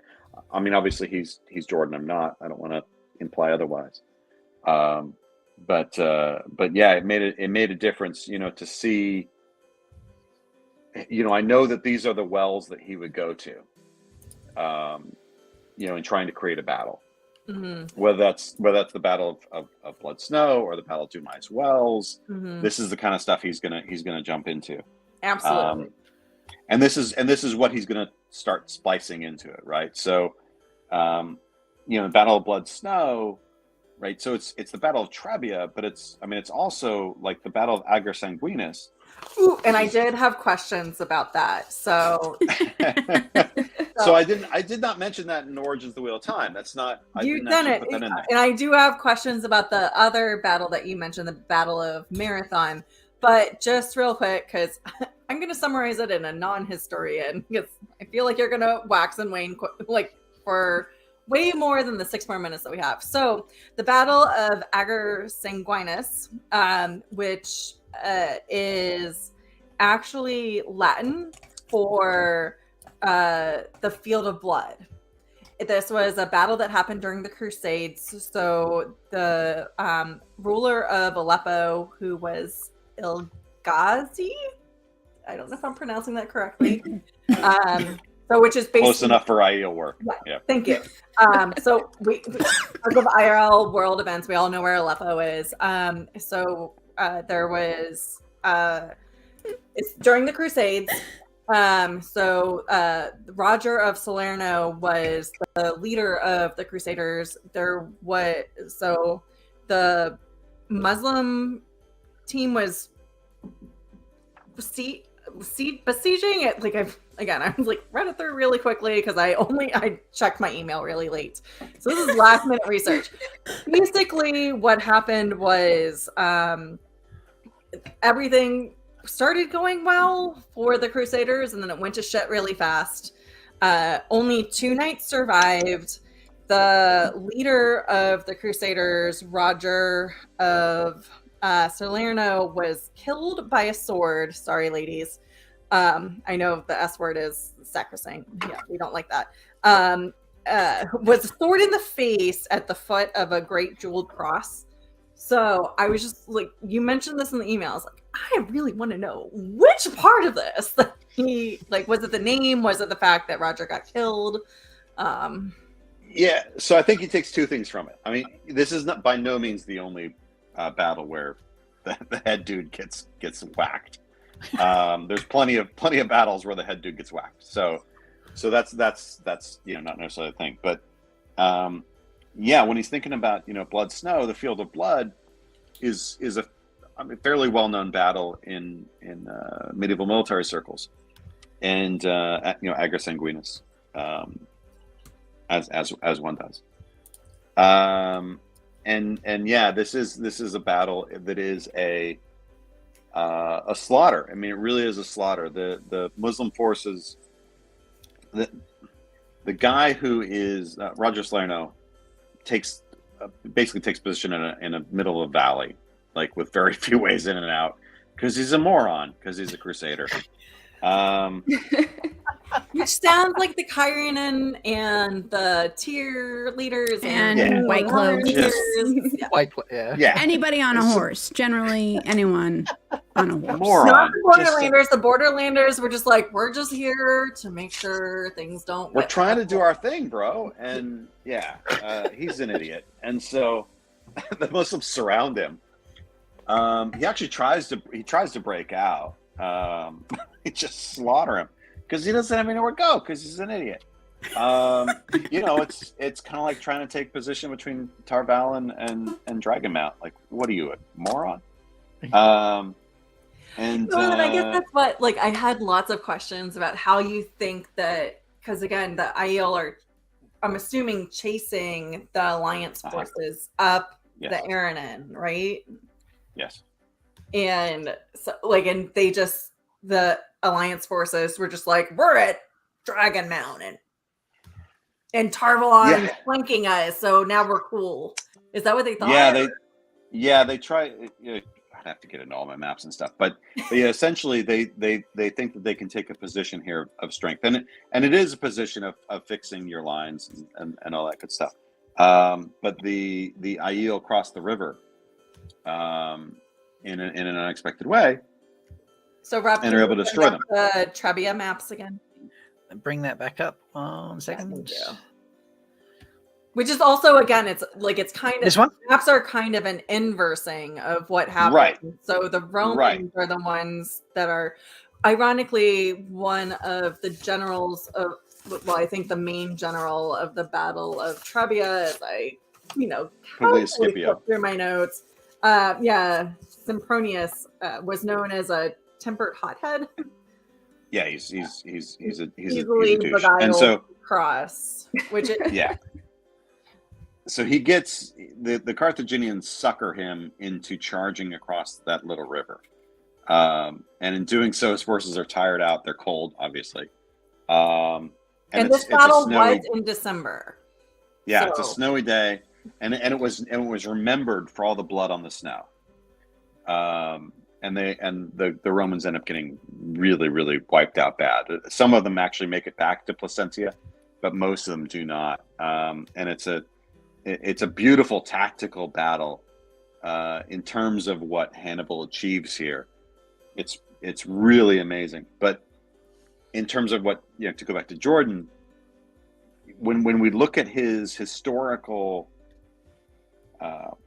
I mean, obviously he's Jordan, I'm not. I don't want to imply otherwise. But yeah, it made a difference, to see. I know that these are the wells that he would go to, in trying to create a battle. Mm-hmm. Whether that's the Battle of Blood Snow or the Battle of Doom Ice Wells, this is the kind of stuff he's gonna jump into. Absolutely. And this is what he's gonna start splicing into it, right? So, the Battle of Blood Snow, right? So it's the Battle of Trebia, but it's also like the Battle of Ager Sanguinis. Ooh, and I did have questions about that. So So I did not mention that in Origins of the Wheel of Time. That's not. You've done it, and I do have questions about the other battle that you mentioned, the Battle of Marathon. But just real quick, because I'm going to summarize it in a non-historian, because I feel like you're going to wax and wane for way more than the 6 more minutes that we have. So the Battle of Ager Sanguinis, which is actually Latin for the Field of Blood. This was a battle that happened during the Crusades. So the ruler of Aleppo, who was Ilghazi, I don't know if I'm pronouncing that correctly. So which is basically close enough for IEL work. Yeah. Thank you. So we of IRL world events, we all know where Aleppo is. There was it's during the Crusades. Roger of Salerno was the leader of the Crusaders. The Muslim team was besieging it. I was read it through really quickly because I checked my email really late. So this is last minute research. Basically, what happened was everything started going well for the Crusaders, and then it went to shit really fast. Only 2 knights survived. The leader of the Crusaders, Roger of Salerno, was killed by a sword. Sorry, ladies. I know the S word is sacrosanct. Yeah, we don't like that. Was a sword in the face at the foot of a great jeweled cross. So I was just you mentioned this in the email. I was I really want to know which part of this that he was it the name? Was it the fact that Roger got killed? Yeah, so I think he takes 2 things from it. I mean, this is not by no means the only battle where the head dude gets whacked. There's plenty of battles where the head dude gets whacked. So that's not necessarily a thing. But when he's thinking about Blood Snow, the Field of Blood is a fairly well-known battle in medieval military circles, and Ager Sanguinis, as one does. This is a battle that is a slaughter. I mean, it really is a slaughter. The Muslim forces, the guy who is Roger Salerno basically takes position in a middle of a valley, with very few ways in and out, because he's a moron, because he's a crusader. Which sounds like the Kyrianen and the tier leaders and White Cloaks. Yeah. Anybody on a horse. Generally, anyone on a horse. Moron. Not the Borderlanders. The Borderlanders were just we're just here to make sure things don't. We're trying to do our thing, bro. And he's an idiot. And so the Muslims surround him. He actually tries to break out. He just slaughter him because he doesn't have anywhere to go because he's an idiot. It's kind of like trying to take position between Tarval and Dragonmount. What are you, a moron? And I guess that's what I had lots of questions about how you think that, because again, the IEL are, I'm assuming, chasing the Alliance forces up Yes. the Aranin, right? Yes. And so and they just, the Alliance forces were just like, we're at Dragon Mountain and Tarvalon is flanking us, so now we're cool. Is that what they thought? They try. I'd have to get into all my maps and stuff, but essentially they think that they can take a position here of strength, and it is a position of fixing your lines and all that good stuff. But the Aiel crossed the river in an unexpected way. So Rob, and are able to destroy them. The Trebia maps again. Bring that back up 1 second. Yeah. Which is also, again, it's kind of, this one. Maps are kind of an inversing of what happened. Right. So the Romans are the ones that are, ironically, one of the generals of, I think the main general of the Battle of Trebia, as I, flip through my notes. Sempronius was known as a tempered hothead. Yeah, he's a easily douche. beguiled And so cross, which is So he gets the Carthaginians sucker him into charging across that little river, and in doing so, his forces are tired out. They're cold, obviously. And this battle was in December. Yeah, so. It's a snowy day, and it was remembered for all the blood on the snow. And the Romans end up getting really, really wiped out bad. Some of them actually make it back to Placentia, but most of them do not. And it's a beautiful tactical battle in terms of what Hannibal achieves here. It's really amazing. But in terms of what, to go back to Jordan, when we look at his historical,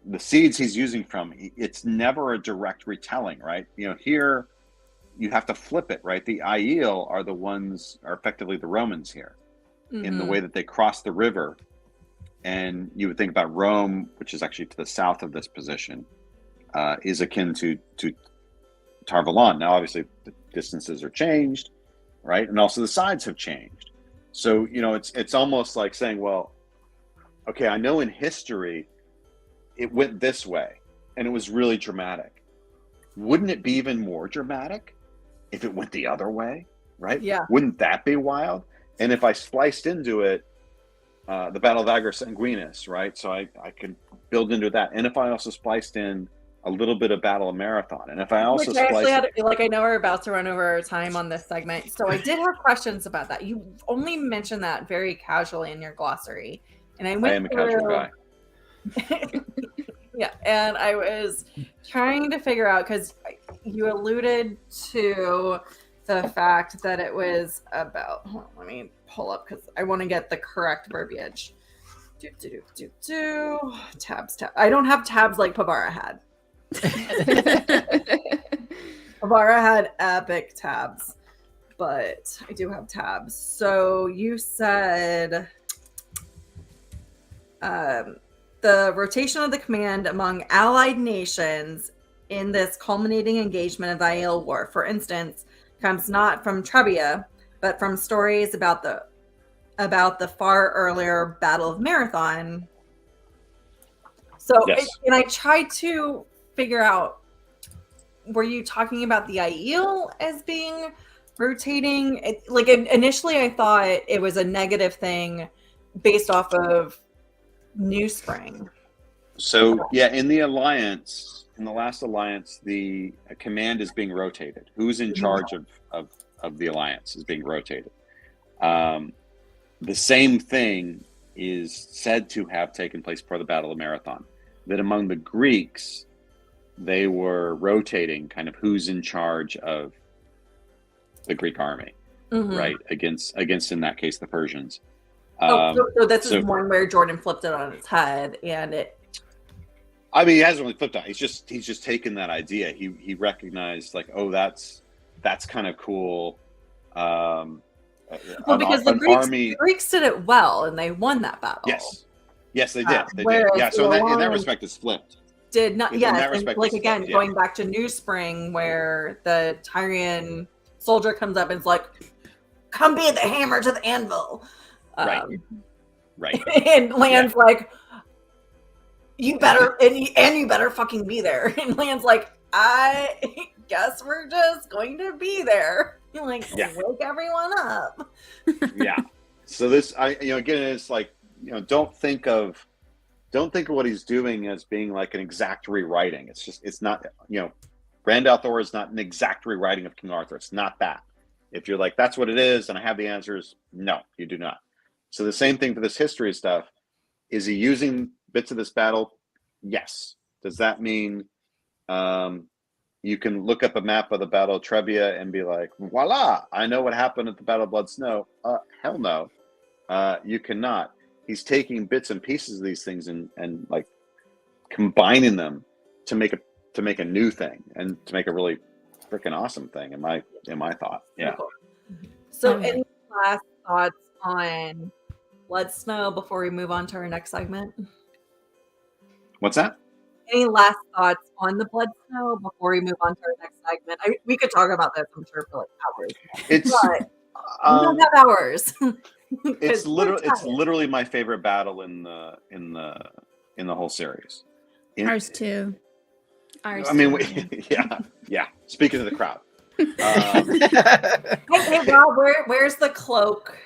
the seeds he's using from, it's never a direct retelling, right? Here you have to flip it, right? The Aiel are effectively the Romans here in the way that they cross the river. And you would think about Rome, which is actually to the south of this position, is akin to Tarvalon. Now, obviously, the distances are changed, right? And also the sides have changed. So, it's almost like saying, well, okay, I know in history it went this way, and it was really dramatic. Wouldn't it be even more dramatic if it went the other way, right? Yeah. Wouldn't that be wild? And if I spliced into it, the Battle of Ager Sanguinis, right? So I could build into that. And if I also spliced in a little bit of Battle of Marathon, and if I also I know we're about to run over our time on this segment, so I did have questions about that. You only mentioned that very casually in your glossary, and I am a casual guy. Yeah, and I was trying to figure out, because you alluded to the fact that it was about, let me pull up because I want to get the correct verbiage. Tabs. I don't have tabs like Pavara had. Pavara had epic tabs, but I do have tabs. So you said the rotation of the command among allied nations in this culminating engagement of the Aiel War, for instance, comes not from Trebia, but from stories about the far earlier Battle of Marathon. So, yes. And I tried to figure out, were you talking about the Aiel as being rotating? Initially I thought it was a negative thing based off of New Spring. So, in the alliance, in the last alliance, the command is being rotated. Who's in charge of the alliance is being rotated. The same thing is said to have taken place before the Battle of Marathon, that among the Greeks, they were rotating kind of who's in charge of the Greek army, right? Against, in that case, the Persians. So this is one where Jordan flipped it on its head, and it. I mean, he hasn't really flipped on. He's just taken that idea. He recognized, like, oh, that's kind of cool. Because the Greeks did it well, and they won that battle. Yes, they did. They did. Yeah. So in that respect, it's flipped. Did not. In yes, that respect, and again, going back to New Spring, where the Tyrian soldier comes up and is like, "Come be the hammer to the anvil." Right. And lands like, you better and you better fucking be there. And Lan's like, I guess we're just going to be there. You're like, wake everyone up. Yeah. So this, again, it's like, don't think of what he's doing as being like an exact rewriting. It's not, Rand al'Thor is not an exact rewriting of King Arthur. It's not that. If you're like, that's what it is, and I have the answers, no, you do not. So the same thing for this history stuff. Is he using bits of this battle? Yes. Does that mean you can look up a map of the Battle of Trebia and be like, voila, I know what happened at the Battle of Blood Snow? Hell no. You cannot. He's taking bits and pieces of these things and like combining them to make a new thing and to make a really freaking awesome thing in my thought. Yeah. So any last thoughts on Blood Snow before we move on to our next segment? What's that? Any last thoughts on the Blood Snow before we move on to our next segment? We could talk about this, I'm sure, for like hours. It's but we don't have hours. It's literally my favorite battle in the whole series. Ours too. I mean, yeah. Speaking of the crowd. Hey, Rob, where's the cloak?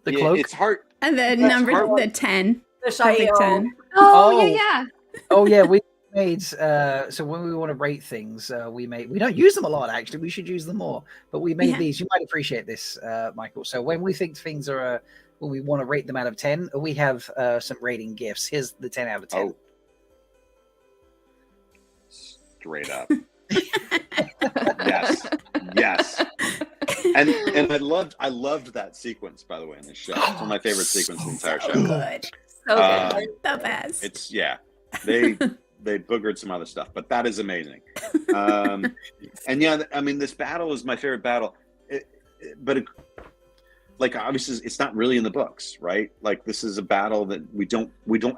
The cloak? It's hard. And then the 10. The Shai 10. Oh, yeah. Oh yeah, we made so when we want to rate things, we don't use them a lot actually. We should use them more. But we made these. You might appreciate this, Michael. So when we think things are when we want to rate them out of 10, we have some rating gifts. Here's the 10 out of 10. Oh. Straight up. Yes. And I loved that sequence, by the way, in the show. It's one of my favorite sequences in the entire show. Good. So good. The best. It's they boogered some other stuff, but that is amazing. And I mean, this battle is my favorite battle, but like obviously it's not really in the books, right? Like this is a battle that we don't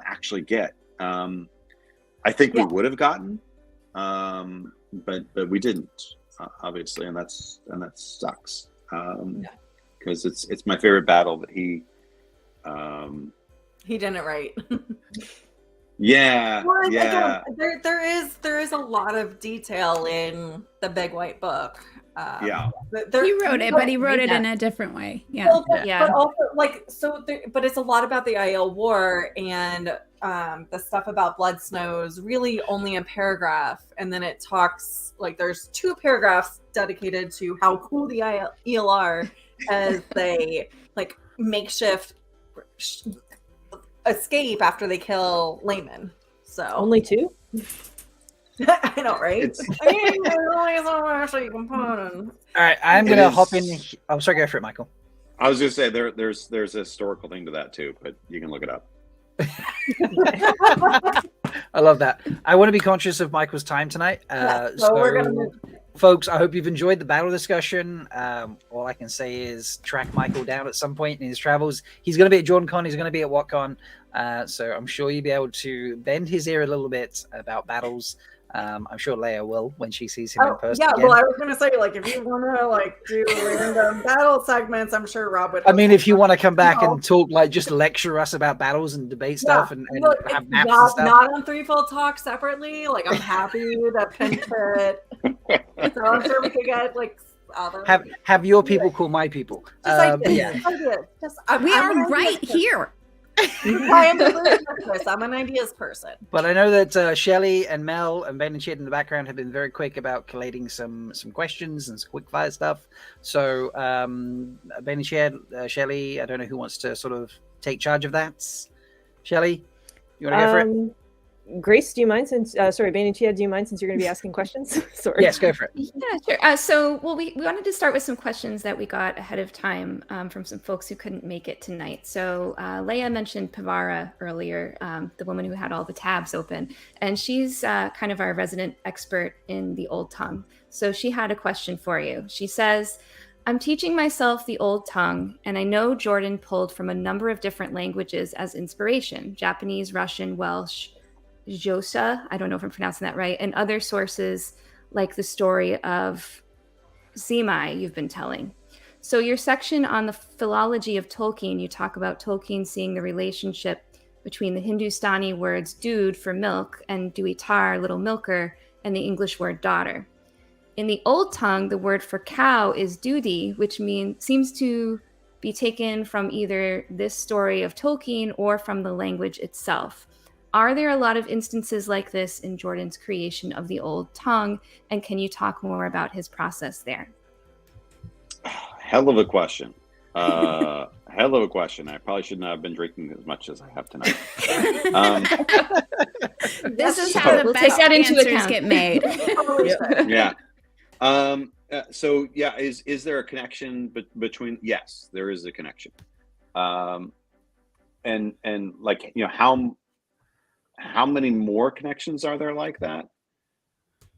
actually get. I think we would have gotten, but we didn't, obviously, and that sucks. Because it's my favorite battle that he didn't write. Well, Yeah. Again, there is a lot of detail in the Big White Book. He wrote it, but he wrote it in a different way. Yeah. Well, but also but it's a lot about the Aiel War, and the stuff about Blood Snows really only a paragraph, and then it talks like there's 2 paragraphs dedicated to how cool the Aiel are as they like makeshift escape after they kill Layman. So Only 2? I know, right? I mean, there's only so much that you can put on. All right, I'm gonna hop in. I'm sorry, go for it, Michael. I was gonna say there's a historical thing to that too, but you can look it up. I love that. I want to be conscious of Michael's time tonight. So we're gonna folks, I hope you've enjoyed the battle discussion. All I can say is track Michael down at some point in his travels. He's going to be at JordanCon. He's going to be at WhatCon. So I'm sure you'll be able to bend his ear a little bit about battles. I'm sure Leigh-A will when she sees him in person. Yeah, again. well, I was going to say, like, if you want to do random battle segments, I'm sure Rob would. I mean, if you want to come back and talk, like, just lecture us about battles and debate stuff and have maps and stuff. Not on Threefold Talk separately. Like, I'm happy to pinch it. So I'm sure we could get, like, other. Have your people call my people. Ideas. We are right here. I'm an ideas person. But I know that Shelly and Mel and Bain&Chiad in the background have been very quick about collating some questions and some quick fire stuff. So Bain&Chiad, Shelly, I don't know who wants to sort of take charge of that. Shelly, you want to go for it? Grace, do you mind Bain&Chiad, do you mind since you're going to be asking questions? Sorry. Yes, go for it. Yeah, sure. We wanted to start with some questions that we got ahead of time from some folks who couldn't make it tonight. So Leigh-A mentioned Pavara earlier, the woman who had all the tabs open, and she's kind of our resident expert in the Old Tongue. So she had a question for you. She says, I'm teaching myself the Old Tongue, and I know Jordan pulled from a number of different languages as inspiration: Japanese, Russian, Welsh, Xhosa, I don't know if I'm pronouncing that right, and other sources like the story of Zemai you've been telling. So your section on the philology of Tolkien, you talk about Tolkien seeing the relationship between the Hindustani words dood for milk and duitar, little milker, and the English word daughter. In the Old Tongue, the word for cow is doody, which seems to be taken from either this story of Tolkien or from the language itself. Are there a lot of instances like this in Jordan's creation of the Old Tongue? And can you talk more about his process there? Hell of a question. Hell of a question. I probably should not have been drinking as much as I have tonight. This is how the we'll best take that into answers account. get made. Yeah. So yeah, is there a connection between? Yes, there is a connection. And like, you know, how many more connections are there like that?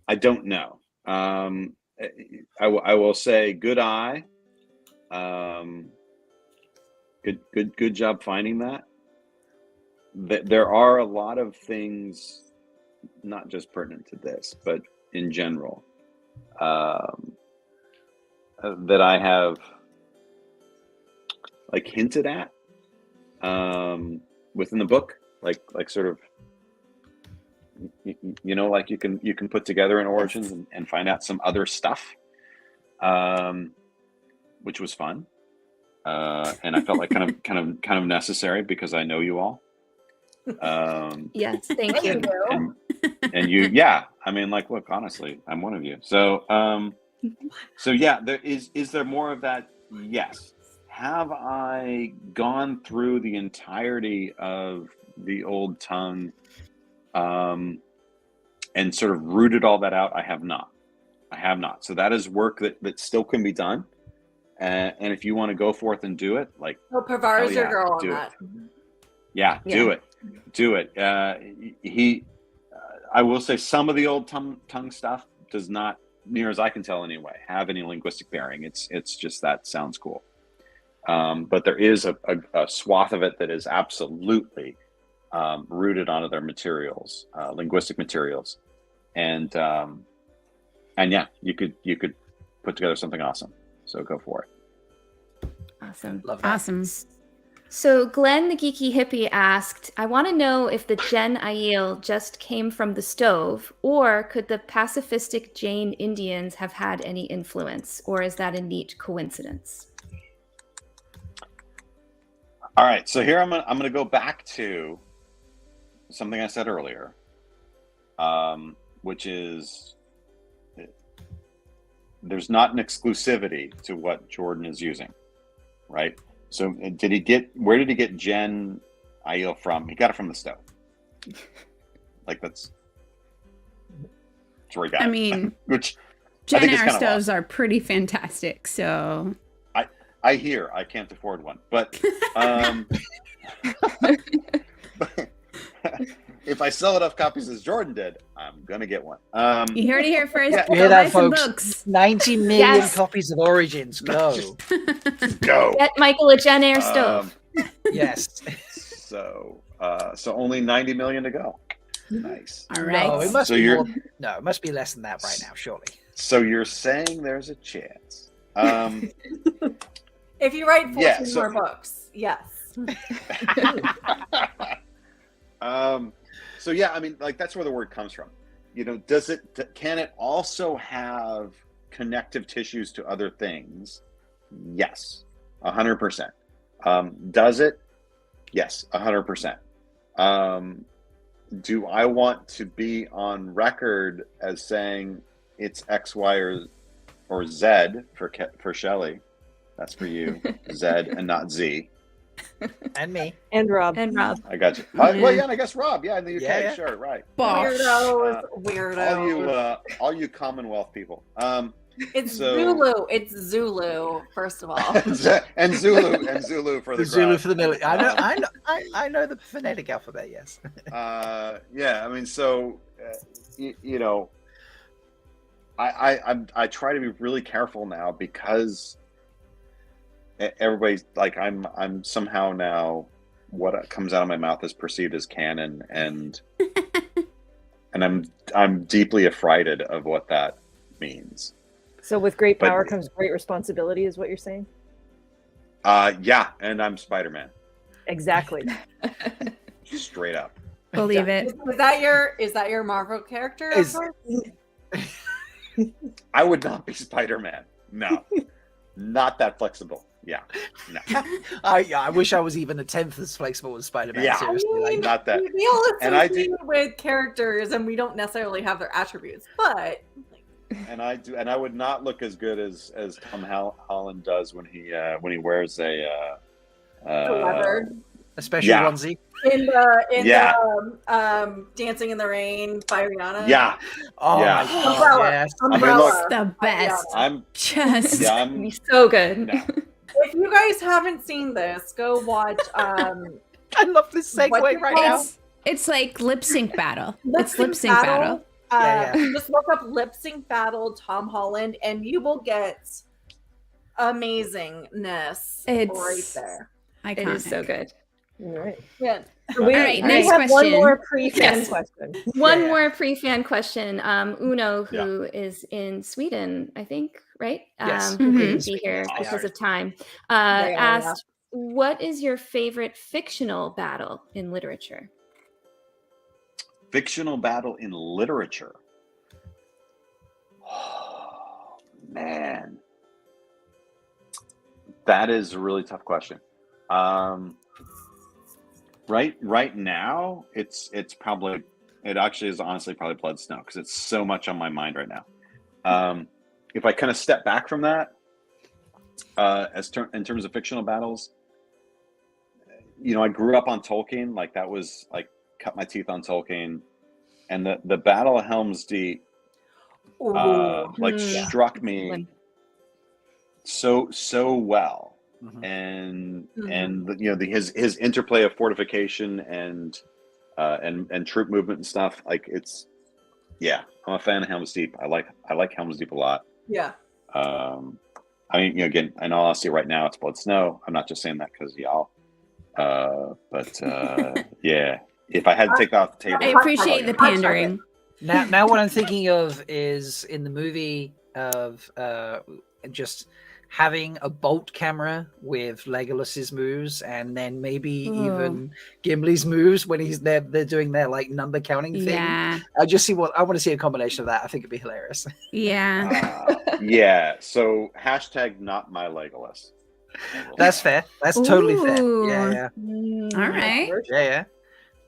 I don't know. I will say good eye. Good job finding that. There are a lot of things, not just pertinent to this, but in general, that I have like hinted at within the book, like sort of, you know, like you can put together an origins and find out some other stuff, which was fun, and I felt like kind of necessary because I know you all. Yes, thank you. And you, yeah. I mean, like, look, honestly, I'm one of you. So yeah, is there more of that? Yes. Have I gone through the entirety of the Old Tongue and sort of rooted all that out? I have not. So that is work that still can be done. And if you want to go forth and do it, like, Well, Pavar is your girl on that. Yeah, do it. I will say some of the Old Tongue stuff does not, near as I can tell anyway, have any linguistic bearing. It's just that sounds cool. But there is a swath of it that is absolutely rooted onto their materials, linguistic materials, and yeah, you could put together something awesome. So go for it. Awesome. Love that. Awesome. So Glenn the Geeky Hippie asked, I want to know if the Jen Aiel just came from the stove, or could the pacifistic Jain Indians have had any influence, or is that a neat coincidence? All right, so here I'm gonna go back to something I said earlier, which is there's not an exclusivity to what Jordan is using, right? So where did he get Jen Aiel from? He got it from the stove. Like that's where he got it. I mean, which Jen I think is Air kind of stoves are pretty fantastic. So I hear I can't afford one, but if I sell enough copies as Jordan did, I'm gonna get one. you heard it here first. Yeah. Go You hear buy that, some folks? books. 90 million Yes. copies of Origins. Go. Go. Get Michael a Jen Air stove. Yes. So only 90 million to go. Nice. All right. No, it must So be you're- more. No, it must be less than that right now, surely. So you're saying there's a chance? If you write 14 Yeah, so- more books, yes. So yeah, I mean, like that's where the word comes from. You know, can it also have connective tissues to other things? Yes, 100%. Does it? Yes, 100%. Do I want to be on record as saying it's X, Y, or Z for Shelly? That's for you, Z and not Z. And me. And Rob. And Rob. I got you. Well, yeah, and I guess Rob. Yeah, in the UK, Yeah. sure, right. Bosh. Weirdos. All you Commonwealth people. It's so- Zulu. It's Zulu, first of all. and Zulu for the Zulu crowd. for the military. I know the phonetic alphabet. Yes. Yeah, I mean, so you know, I try to be really careful now because everybody's like I'm somehow now what comes out of my mouth is perceived as canon, and I'm deeply affrighted of what that means. So with great But- power comes great responsibility, is what you're saying? Yeah, and I'm Spider-Man. Exactly. straight up. Believe it. Is that your Marvel character? Is- I would not be Spider-Man. No, not that flexible. Yeah, no. I wish I was even a tenth as flexible as Spider-Man. Yeah. Seriously, like, Not that. We all And I associate with characters, and we don't necessarily have their attributes, but. And I would not look as good as Tom Holland does when he wears a leather. a special Yeah. onesie. In the Yeah. Dancing in the Rain by Rihanna. Yeah, Oh Yeah. my god! Umbrella. Yes. Umbrella. look, The best. I'm Just. yeah It'd be I'm so good. no. If you guys haven't seen this, go watch I love this segue What's it right called? now. It's like lip sync battle. Lip It's lip Sync sync battle. Yeah, Just look up Lip Sync Battle Tom Holland, and you will get amazingness It's right there. Iconic. It is so good. All right. Yeah. So we, All right, we next have one question. more pre-fan Yes. question. One Yeah. more pre-fan question. Uno, who is in Sweden, I think, right? Yes. Who Mhm. couldn't be here Yeah. because of time, Yeah. asked, what is your favorite fictional battle in literature? Fictional battle in literature. Oh, man, that is a really tough question. Right now, it's probably, it actually is honestly probably Blood Snow, because it's so much on my mind right now. If I kind of step back from that, in terms of fictional battles, I grew up on Tolkien. Like, that was like, cut my teeth on Tolkien, and the Battle of Helm's Deep struck me so well. Mhm. And his interplay of fortification and troop movement and stuff, like, it's, yeah, I'm a fan of Helm's Deep. I like Helm's Deep a lot. Yeah. I mean, again, in all honesty, right now it's Blood Snow. I'm not just saying that because y'all, but yeah, if I had to take that off the table, I appreciate the pandering. Now what I'm thinking of is in the movie of just having a bolt camera with Legolas's moves, and then maybe even Gimli's moves when they're doing their like number counting thing. Yeah. I want to see a combination of that. I think it'd be hilarious. Yeah. yeah. So hashtag not my Legolas. That's fair. That's totally fair. Ooh. Yeah. All right. Yeah.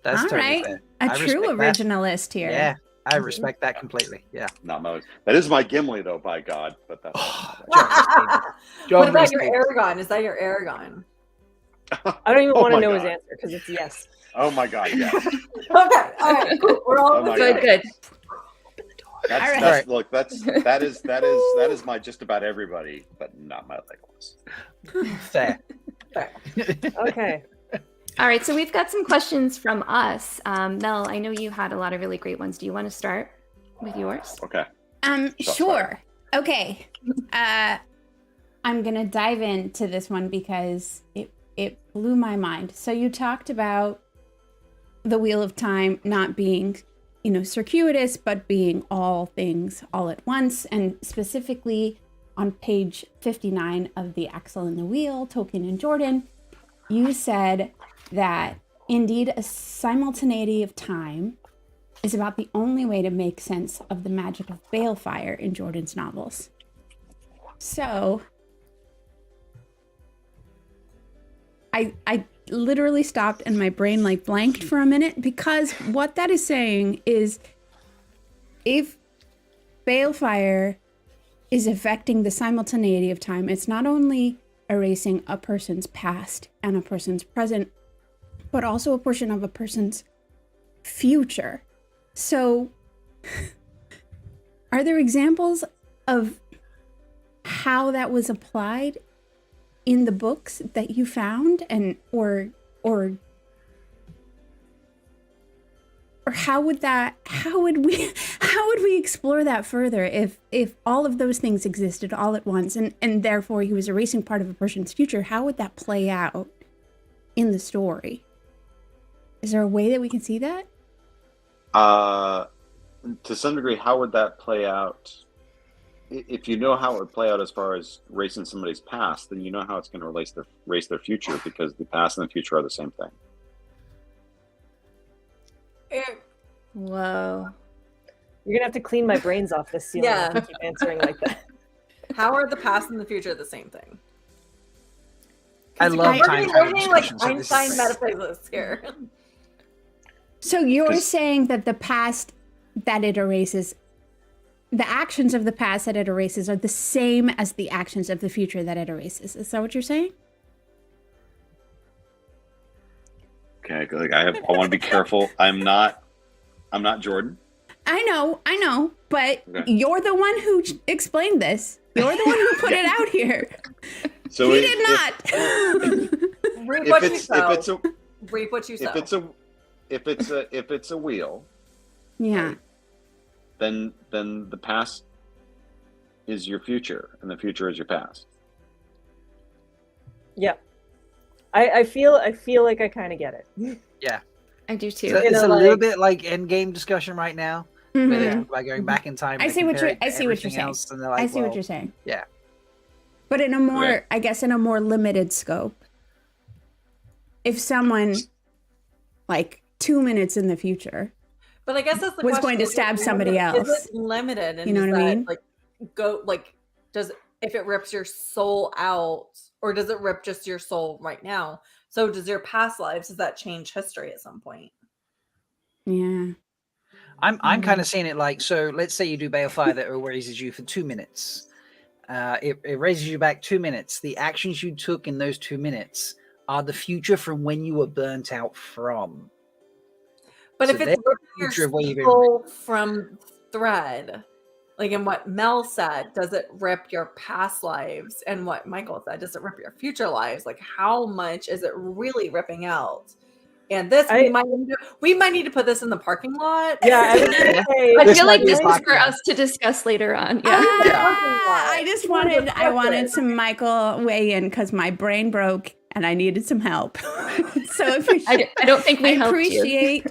That's All totally right. fair. A I true respect that. originalist here. Yeah. I respect that completely. Yeah. Not my. That is my Gimli, though. By God, but that's. What about your Aragon? Is that your Aragon? I don't even Oh want to my know his God. answer because it's yes. Oh my God! Yeah. Okay. All right. Cool. We're all Oh my Good, God. good. That's, All right. that's look. That is my just about everybody, but not my Legolas. Fair. Okay. All right, so we've got some questions from us. Mel, I know you had a lot of really great ones. Do you want to start with yours? Okay. Sure. Okay. I'm gonna dive into this one because it blew my mind. So you talked about the Wheel of Time not being, circuitous, but being all things all at once, and specifically on page 59 of The Axle and the Wheel, Tolkien and Jordan, you said that indeed a simultaneity of time is about the only way to make sense of the magic of balefire in Jordan's novels. So I literally stopped and my brain like blanked for a minute, because what that is saying is if balefire is affecting the simultaneity of time, it's not only erasing a person's past and a person's present, but also a portion of a person's future. So are there examples of how that was applied in the books that you found, and or how would we explore that further if all of those things existed all at once, and therefore he was erasing part of a person's future? How would that play out in the story? Is there a way that we can see that? To some degree, how would that play out? If you know how it would play out as far as erasing somebody's past, then you know how it's going to erase their future, because the past and the future are the same thing. Whoa. You're gonna have to clean my brains off this ceiling Yeah. if I keep answering like that. How are the past and the future the same thing? I love We're time getting travel like discussions. So this is Einstein great. metaphysics here. So you're 'Cause- saying that the past that it erases, the actions of the past that it erases are the same as the actions of the future that it erases. Is that what you're saying? Okay, like I want to be careful. I'm not Jordan. I know, but Okay. you're the one who explained this. You're the one who put it out here. So He if- did not. Reap If what you it's sow. if it's a Reap what you sow. if it's a wheel, Yeah. then the past is your future, and the future is your past. Yeah. I feel like I kind of get it. I do too. So You it's know, a little like- bit like endgame discussion right now, Mhm. where they talk about going back in time. I and see what you're- compare it to I see what you're everything saying. else, and they're like, I see what well, you're saying. yeah. But in a more, Right. I guess, in a more limited scope, if someone, like 2 minutes in the future, But I guess that's the was question. going to Is it stab somebody limited? else. Is it limited? And You know does what I that, mean? Like, go like does if it rips your soul out, or does it rip just your soul right now? So does your past lives, does that change history at some point? yeah. I'm kind of seeing it like, so let's say you do Balefire that erases you for 2 minutes. It erases you back 2 minutes. The actions you took in those 2 minutes are the future from when you were burnt out from. But So if it's there's ripping future of what you've your been- soul from thread, like in what Mel said, does it rip your past lives? And what Michael said, does it rip your future lives? Like, how much is it really ripping out? And this, we might need to put this in the parking lot. Yeah, I was gonna say, I This feel like might be this a is for podcast. us to discuss later on. Yeah. I just wanted some Michael weigh in because my brain broke and I needed some help. So if you I don't think we helped you.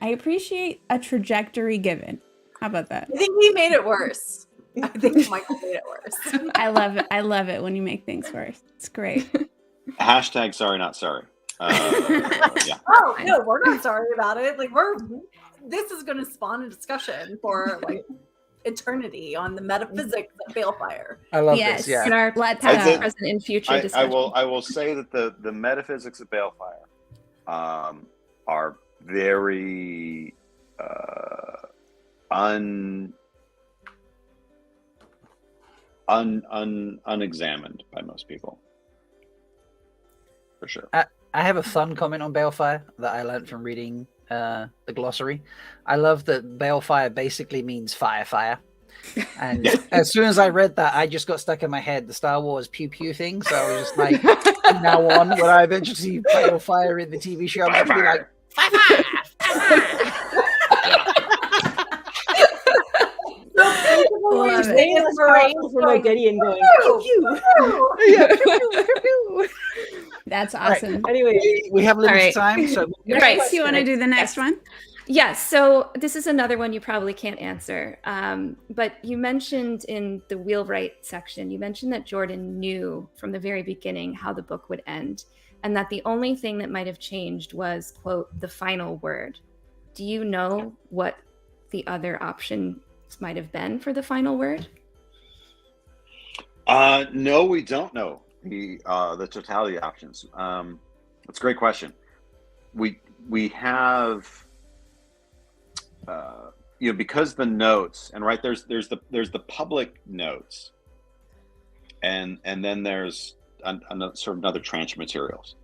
I appreciate a trajectory given. How about that? I think he made it worse. I think Michael made it worse. I love it. I love it when you make things worse. It's great. Hashtag sorry not sorry. Yeah. Oh no, we're not sorry about it. Like this is going to spawn a discussion for like eternity on the metaphysics of Balefire. I love Yes. this. Yeah. In our Let's I past, did- present, and future I discussion. will say that the metaphysics of Balefire are very unexamined by most people, for sure. I have a fun comment on Balefire that I learned from reading the glossary. I love that Balefire basically means fire. And as soon as I read that, I just got stuck in my head the Star Wars pew pew thing. So I was just like, from now on, when I eventually see Balefire in the TV show, I'm just gonna be like, fire! Love it. Saying this for Mogedian going, pew, That's awesome. Anyway, We have limited All right. time, so Right. Do you want to do the next one? Yes. So this is another one you probably can't answer. But you mentioned in the wheelwright section, you mentioned that Jordan knew from the very beginning how the book would end, and that the only thing that might have changed was, quote, the final word. Do you know what the other options might have been for the final word? No, we don't know the totality options. That's a great question. We have because the notes, and right there's the public notes, and then there's another sort of another tranche of materials.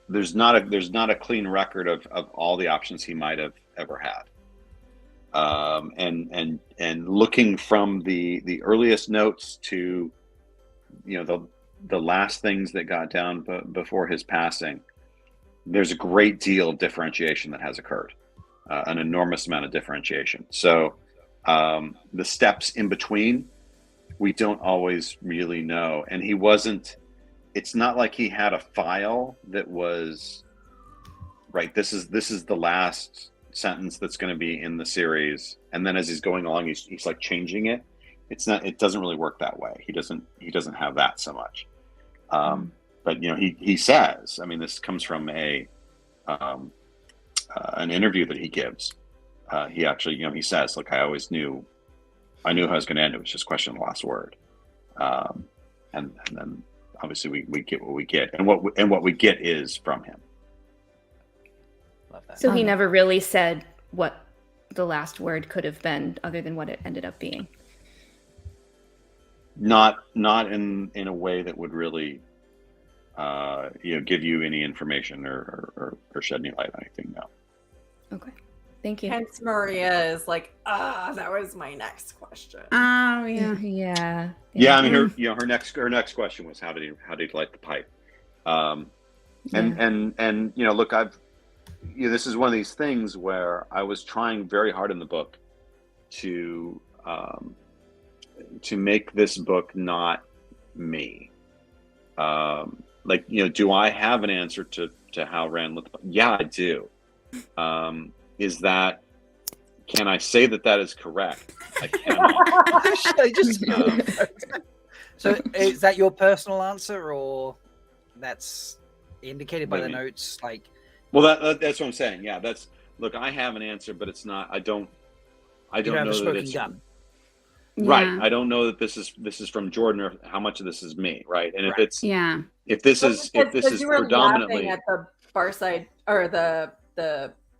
There's not a clean record of all the options he might have ever had. And looking from the earliest notes to the last things that got down before his passing, there's a great deal of differentiation that has occurred, an enormous amount of differentiation. So the steps in between, we don't always really know. And it's not like he had a file that was right. This is the last sentence that's going to be in the series, and then as he's going along, he's like changing it. it doesn't really work that way. He doesn't have that so much. But he says, I mean, this comes from an interview that he gives. He actually, he says, look, I knew how I was going to end. It was just question the last word. And then obviously we get what we get, and what we get is from him. Love that. So he never really said what the last word could have been, other than what it ended up being. Not in a way that would really, give you any information or shed any light on anything. No. Okay, thank you. Hence, Maria is like, that was my next question. Oh yeah. Yeah. Yeah, I mean, her next question was how did he light the pipe? And look, this is one of these things where I was trying very hard in the book to make this book not me. Do I have an answer to how Rand lit the pipe? Yeah, I do. Can I say that is correct? I cannot. So is that your personal answer, or that's indicated by the notes? Well, that's what I'm saying. Yeah, look, I have an answer, but it's not. I don't know that it's gun. Right. Yeah. I don't know that this is from Jordan, or how much of this is me. Right. And Right. if this is you were predominantly laughing at the bar side, or the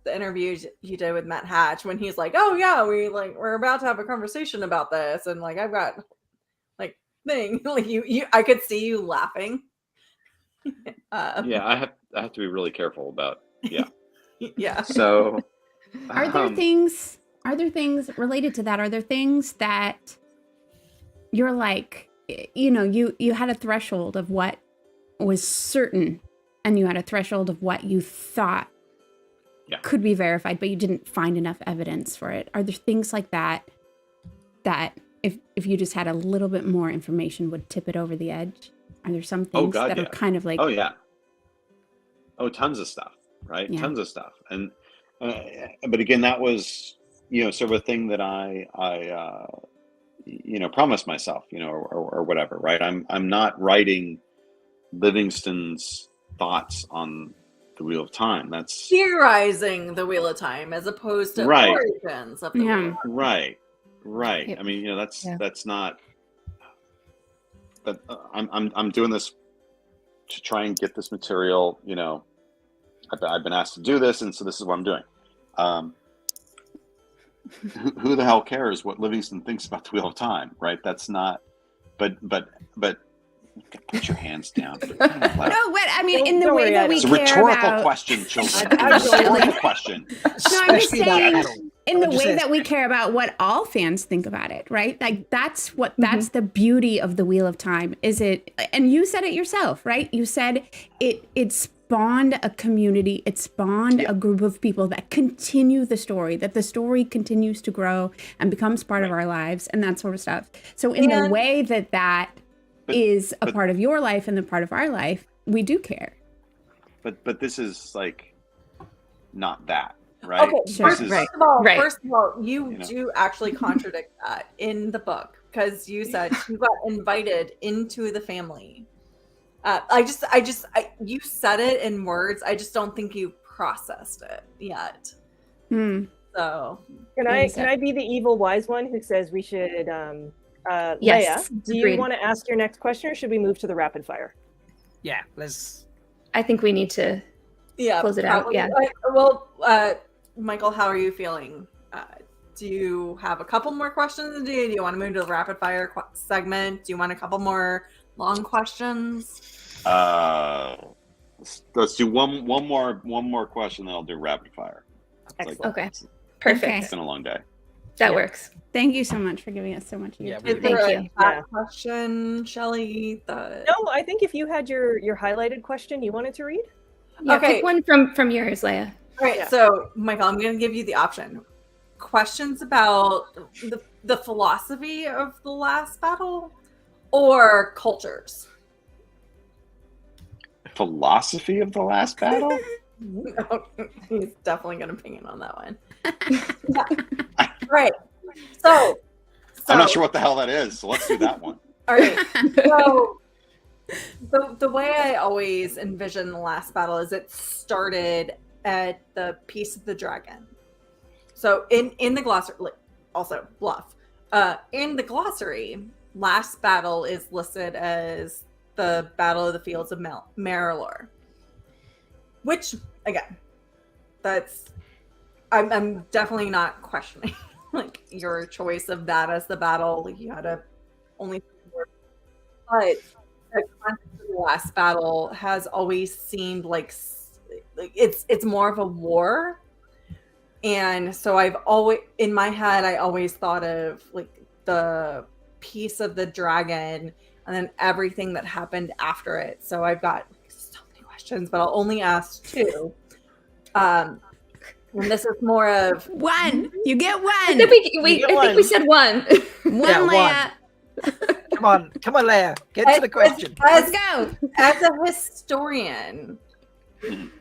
interviews you did with Matt Hatch, when he's like, "Oh yeah, we're about to have a conversation about this," and I've got thing I could see you laughing. I have to be really careful about yeah. So Are there things related to that? Are there things that you're like, you had a threshold of what was certain, and you had a threshold of what you thought could be verified, but you didn't find enough evidence for it? Are there things like that if you just had a little bit more information would tip it over the edge? Are there some things that are kind of like... tons of stuff, right? Yeah. Tons of stuff. And but again, that was sort of a thing that I promised myself, or whatever, right? I'm not writing Livingston's thoughts on the Wheel of Time. That's theorizing the Wheel of Time as opposed to origins of the Wheel of Time. Right. Yep. I mean, that's not. But I'm doing this to try and get this material. I've been asked to do this, and so this is what I'm doing. Who the hell cares what Livingston thinks about the Wheel of Time, right? That's not. But put your hands down. No, but I mean, in the way that we it's a care rhetorical about... question, children. It's a rhetorical question. No, I'm just saying, in the way that we care about what all fans think about it, right? That's the beauty of the Wheel of Time. Is it? And you said it yourself, right? You said it spawned a community. It spawned a group of people that continue the story. That the story continues to grow and becomes part of our lives and that sort of stuff. So in the way that is a part of your life and the part of our life, we do care. But this is not that, right? Okay, first of all, you do actually contradict that in the book, because you said you got invited into the family. You said it in words. I just don't think you processed it yet. So can I be the evil wise one who says we should? Yes. Leigh-A, do you want to ask your next question, or should we move to the rapid fire? Yeah, let's. I think we need to close it out. Yeah. Michael, how are you feeling? Do you have a couple more questions to do? Do you want to move to the rapid fire segment? Do you want a couple more long questions? Let's do one more question, then I'll do rapid fire. Excellent. Okay. Perfect. Okay. It's been a long day. That works. Thank you so much for giving us so much of your time. Is there Thank a question, Shelly? No, I think if you had your highlighted question you wanted to read. Yeah, pick one from yours, Leigh-A. All right, so Michael, I'm going to give you the option. Questions about the philosophy of the last battle, or cultures? Philosophy of the last battle? No, he's definitely got an opinion on that one. Right. So I'm not sure what the hell that is, so let's do that one. All right. So the way I always envision the last battle is it started at the Peace of the Dragon. So in the glossary, also bluff. In the glossary, last battle is listed as the Battle of the Fields of Melindhra, which again, I'm definitely not questioning like your choice of that as the battle. Like you had to only, but the concept of the last battle has always seemed like it's more of a war. And so I've always, in my head, I always thought of like the Peace of the Dragon and then everything that happened after it. So I've got so many questions, but I'll only ask two. And this is more of one. You get one. I think we said one. One, Leigh-A. Come on, Leigh-A. Get to the question. Let's go. As a historian,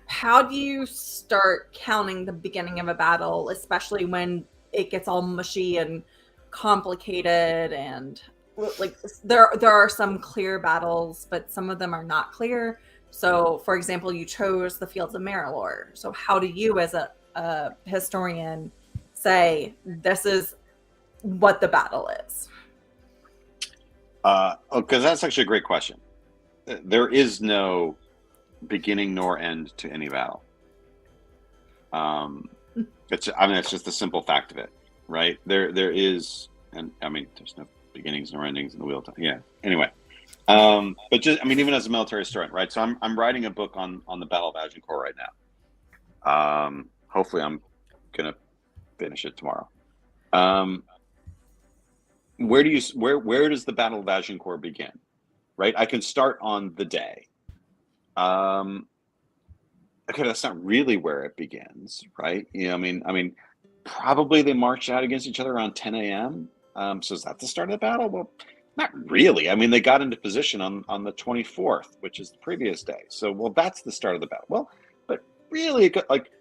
how do you start counting the beginning of a battle, especially when it gets all mushy and complicated? And like there are some clear battles, but some of them are not clear. So, for example, you chose the Fields of Melindhra. So, how do you, as a historian, say this is what the battle is? Because that's actually a great question. There is no beginning nor end to any battle. It's just the simple fact of it, right? There is, and I mean, there's no beginnings nor endings in the wheel time. Yeah. Anyway, but just, I mean, even as a military historian, right? So I'm writing a book on the Battle of Agincourt right now. Hopefully, I'm gonna finish it tomorrow. Where does the Battle of Agincourt begin? Right? I can start on the day. Okay, that's not really where it begins, right? You know, I mean, probably they marched out against each other around 10 a.m. So is that the start of the battle? Well, not really. I mean, they got into position on the 24th, which is the previous day. So, well, that's the start of the battle. Well, but really, like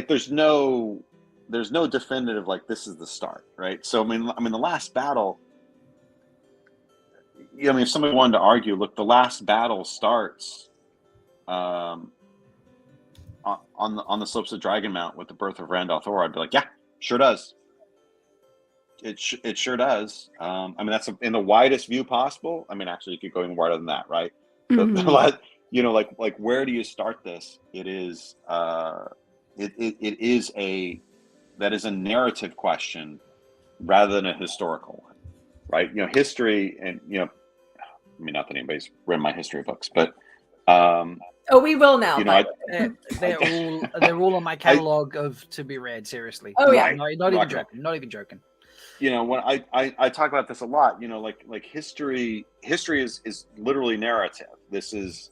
there's no definitive like this is the start, right? So, I mean, the last battle. You know, I mean, if somebody wanted to argue, look, the last battle starts on the slopes of Dragon Mount with the birth of Randolph Thor, I'd be like, yeah, sure does. It sure does. I mean, that's in the widest view possible. I mean, actually, you could go even wider than that, right? Mm-hmm. You know, like where do you start this? It is that is a narrative question rather than a historical one, right? You know, history and, you know, I mean, not that anybody's read my history books, but we will now. You know, they're all on my catalog of to be read. Seriously. Oh yeah, not even joking. Not even joking. You know, when I talk about this a lot, you know, like history is literally narrative. This is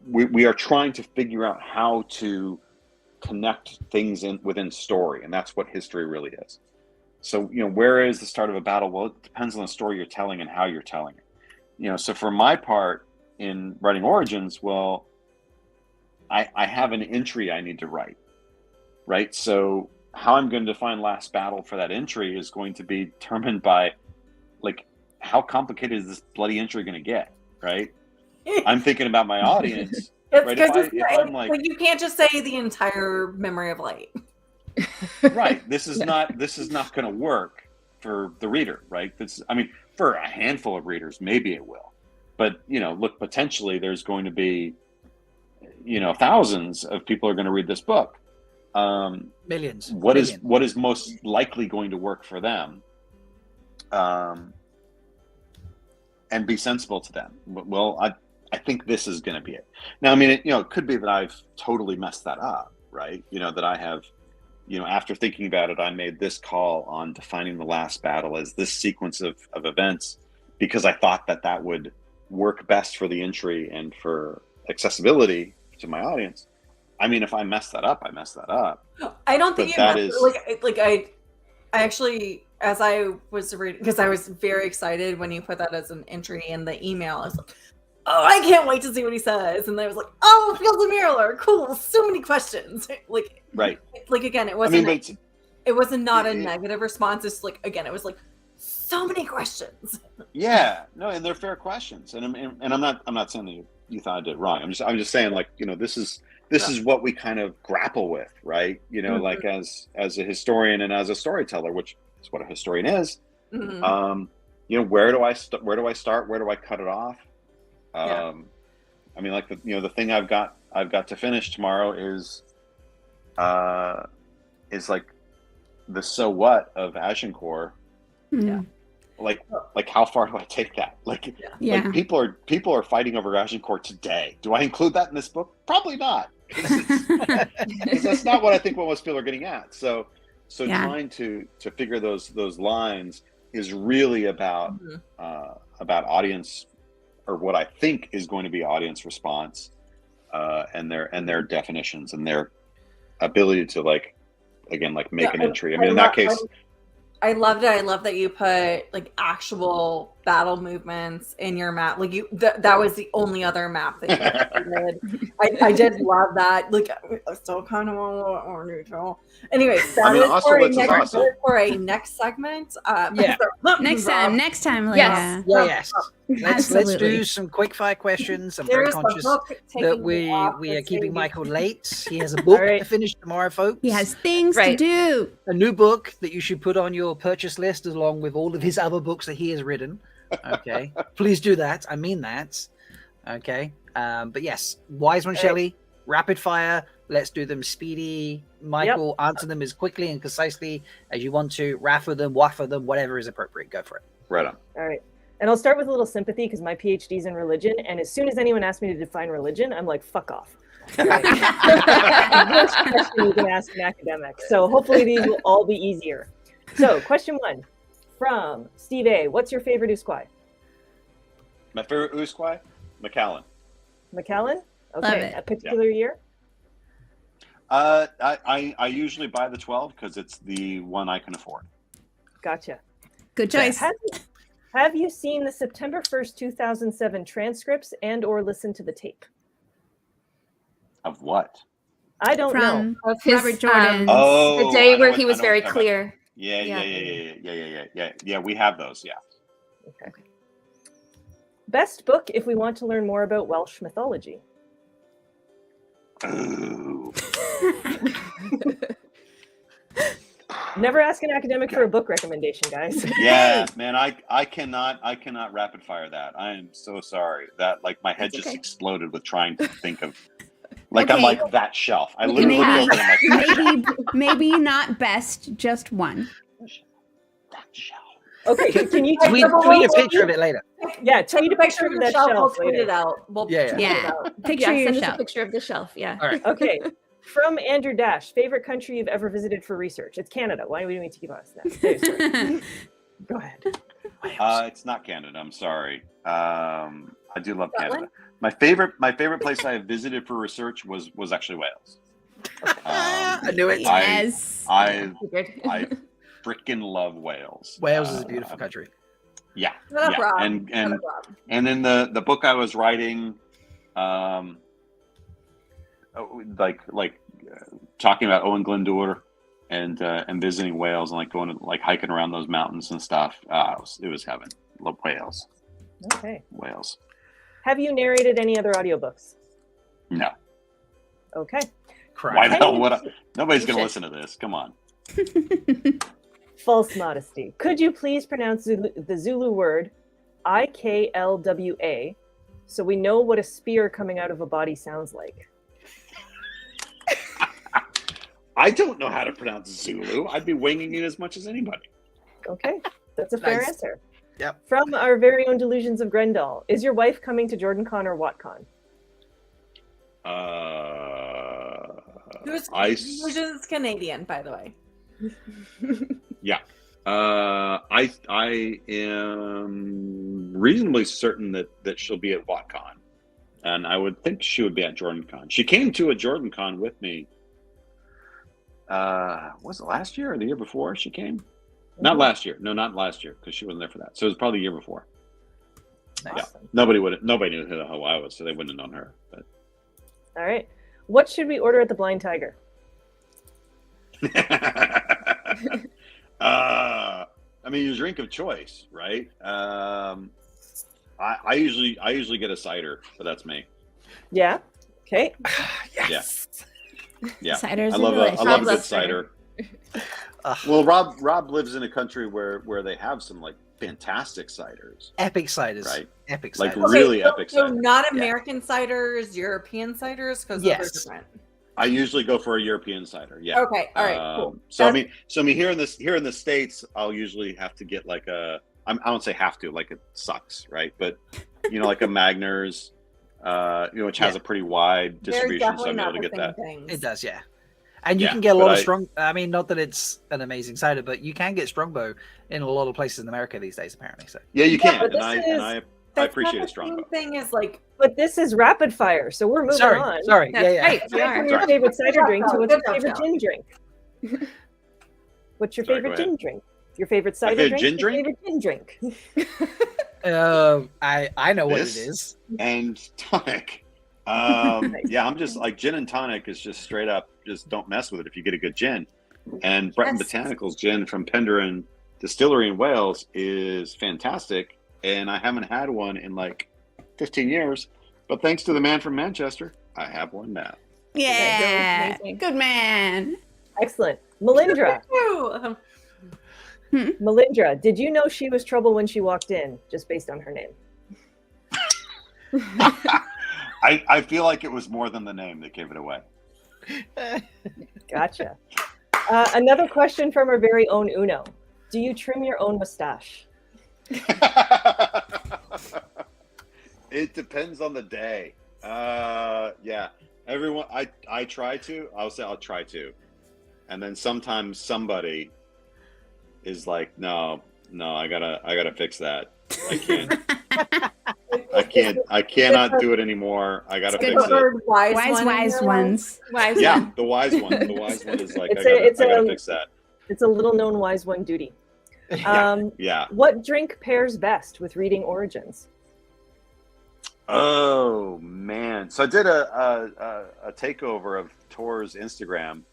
we are trying to figure out how to connect things within story, and that's what history really is. So, you know, where is the start of a battle? Well, it depends on the story you're telling and how you're telling it. You know, so for my part in writing Origins, well, I have an entry I need to write, right? So how I'm going to define last battle for that entry is going to be determined by, like, how complicated is this bloody entry going to get, right? I'm thinking about my audience. Right? If I'm like, you can't just say the entire Memory of Light. Right. This is not going to work for the reader, right? I mean, for a handful of readers, maybe it will. But, you know, look, potentially there's going to be, you know, thousands of people are going to read this book. Millions. What is most likely going to work for them? And be sensible to them. Well, I think this is going to be it. Now, I mean, it could be that I've totally messed that up, right? You know, that I have, you know, after thinking about it, I made this call on defining the last battle as this sequence of events because I thought that would work best for the entry and for accessibility to my audience. I mean, if I mess that up, I mess that up. I don't think that is like I actually, as I was reading, because I was very excited when you put that as an entry in the email. I was like, oh, I can't wait to see what he says. And I was like, oh, Fields of Melindhra, cool, so many questions. Like, right. Like again, it wasn't. I mean, it wasn't not a negative response. It's like, again, it was like so many questions. Yeah, no, and they're fair questions, and I'm not saying that you thought I did wrong. I'm just saying, like, you know, this is what we kind of grapple with, right? You know, like as a historian and as a storyteller, which is what a historian is. You know, where do I start? Where do I cut it off? I mean, like the thing I've got to finish tomorrow is like the so what of Agincourt. Yeah. Like how far do I take that? Like people are fighting over Agincourt today. Do I include that in this book? Probably not. Because that's not what I think most people are getting at. So trying to figure those lines is really about audience, or what I think is going to be audience response, and their definitions and their ability to make an entry. I mean, in that case, I loved it. I love that you put like actual battle movements in your map. Like that was the only other map that you did. I did love that. Like, I still kind of want a little more neutral. Anyways, that is for a next segment. Next time, Leigh-A. Yes. Let's do some quick fire questions. I'm very conscious that we are keeping Michael late. He has a book to finish tomorrow, folks. He has things to do. A new book that you should put on your purchase list along with all of his other books that he has written. Okay. Please do that. I mean that. Okay. But yes, One Shelly, rapid fire. Let's do them speedy. Michael, answer them as quickly and concisely as you want to. Raffle them, waffle them, whatever is appropriate. Go for it. Right on. All right. And I'll start with a little sympathy because my PhD's in religion. And as soon as anyone asks me to define religion, I'm like, fuck off. Right. This question you can ask an academic. So hopefully these will all be easier. So question 1 from Steve A. What's your favorite Usquai? My favorite Usquai? Macallan. Macallan? Okay. A particular year? I usually buy the 12 because it's the one I can afford. Gotcha. Good choice. Have you seen the September 1st, 2007 transcripts and or listened to the tape? Of what? I don't know. Of his, Robert Jordan. The day where he was very clear. Yeah. We have those. Yeah. Okay. Best book if we want to learn more about Welsh mythology. Ooh. Never ask an academic for a book recommendation, guys. Yeah, man, I cannot rapid fire that. I am so sorry. That my head just exploded with trying to think of I'm like that shelf. I literally looked over and I'm like maybe not best, just one. That shelf. Okay, can you tweet a picture of it later? Yeah, tweet a picture of that shelf. We'll tweet it out. Picture your send us shelf. a picture of the shelf. Yeah. All right. Okay. From Andrew Dash, favorite country you've ever visited for research? It's Canada. Why do we need to keep us that? Go ahead. It's not Canada. I'm sorry. I do love Canada. My favorite place I have visited for research was actually Wales. I knew it. Yes. I freaking love Wales. Wales is a beautiful country. Yeah. Not a yeah. And then the book I was writing, talking about Owen Glendower and visiting Wales and going to hiking around those mountains and stuff. It was heaven. Love Wales. Okay. Wales. Have you narrated any other audiobooks? No. Okay. Why the hell would I? Nobody's going to listen to this. Come on. False modesty. Could you please pronounce the Zulu word IKLWA so we know what a spear coming out of a body sounds like? I don't know how to pronounce Zulu. I'd be winging it as much as anybody. Okay, that's a fair answer. Yep. From our very own Delusions of Grendel, is your wife coming to JordanCon or WhatCon? Who's Canadian, by the way? Yeah. I am reasonably certain that she'll be at WhatCon, and I would think she would be at JordanCon. She came to a JordanCon with me. Was it last year or the year before she came? Mm-hmm. Not last year. No, not last year because she wasn't there for that. So it was probably the year before. Awesome. Yeah. Nobody knew who the hell I was, so they wouldn't have known her. But all right. What should we order at the Blind Tiger? I mean, your drink of choice, right? I usually get a cider, so that's me. Yeah. Okay. Yes. Yeah. Ciders I are love delicious. a good Loves cider. Ugh. Well, Rob lives in a country where they have some like fantastic ciders, Epic ciders. right? Epic Like ciders. really epic So cider. not Yeah. American ciders, European ciders, because Yes. those are different. I usually go for a European cider. Yeah. Okay. All right. Cool. So I mean, here in the States, I'll usually have to get like I don't say have to, like it sucks, right? But like a Magners, which has a pretty wide They're distribution, so definitely I'm able not to the get same that. things. It does, yeah. And you Yeah, can get a but lot of I- strong. I mean, not that it's an amazing cider, but you can get Strongbow in a lot of places in America these days, apparently. So Yeah, you Yeah, can, but and I this and is- I That's appreciate not a the Strongbow. same thing as like. But this is rapid fire, so we're moving on. sorry, That's yeah. right. We From are. your Sorry. favorite cider drink to what's your Good job, favorite Joe. gin drink? What's your Sorry, favorite go ahead. gin drink? Your favorite cider favorite drink? gin Your drink? favorite gin drink. I know what This? it is. And tonic. Yeah, I'm just like gin and tonic is just straight up. Just don't mess with it if you get a good gin. And Breton Yes. Botanicals gin from Penderyn Distillery in Wales is fantastic, and I haven't had one in like 15 years. But thanks to the man from Manchester, I have one now. Yeah. Amazing. Good man. Excellent. Melindhra. Ew. Melindhra, did you know she was trouble when she walked in, just based on her name? I feel like it was more than the name that gave it away. Gotcha. Another question from our very own Uno. Do you trim your own mustache? It depends on the day. Yeah. Everyone, I try to. I'll try to, and then sometimes somebody is like, no, I gotta fix that. I cannot do it anymore. I gotta It's good fix it. Preferred wise Wise ones. Wise Yeah, one. the wise one. The wise one is like, It's I gotta a- fix that. It's a little known wise one duty. Yeah. What drink pairs best with reading Origins? Oh man! So I did a takeover of Tor's Instagram,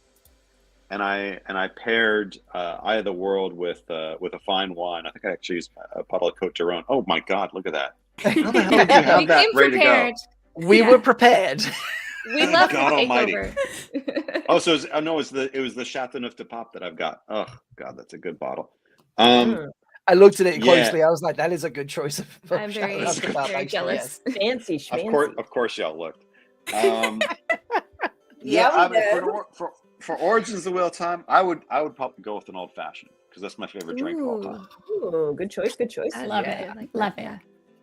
and I paired Eye of the World with a fine wine. I think I actually used a bottle of Cote d'Aron. Oh my God! Look at that! How the hell did you have We that came ready prepared. We Yeah. were prepared. We love God the almighty. takeover. Oh, so it was the Chateauneuf de Pape that I've got. Oh God, that's a good bottle. I looked at it Yeah. closely. I was like, that is a good choice. I'm very, Shout out to Bob, very actually, jealous. Fancy Of schmancy. course, y'all looked. Yeah, I we mean, did. for Origins of Wheel Time, I would probably go with an old fashioned because that's my favorite drink of all time. Ooh, good choice, good choice. I Love yeah, it. I like Love that, it. yeah.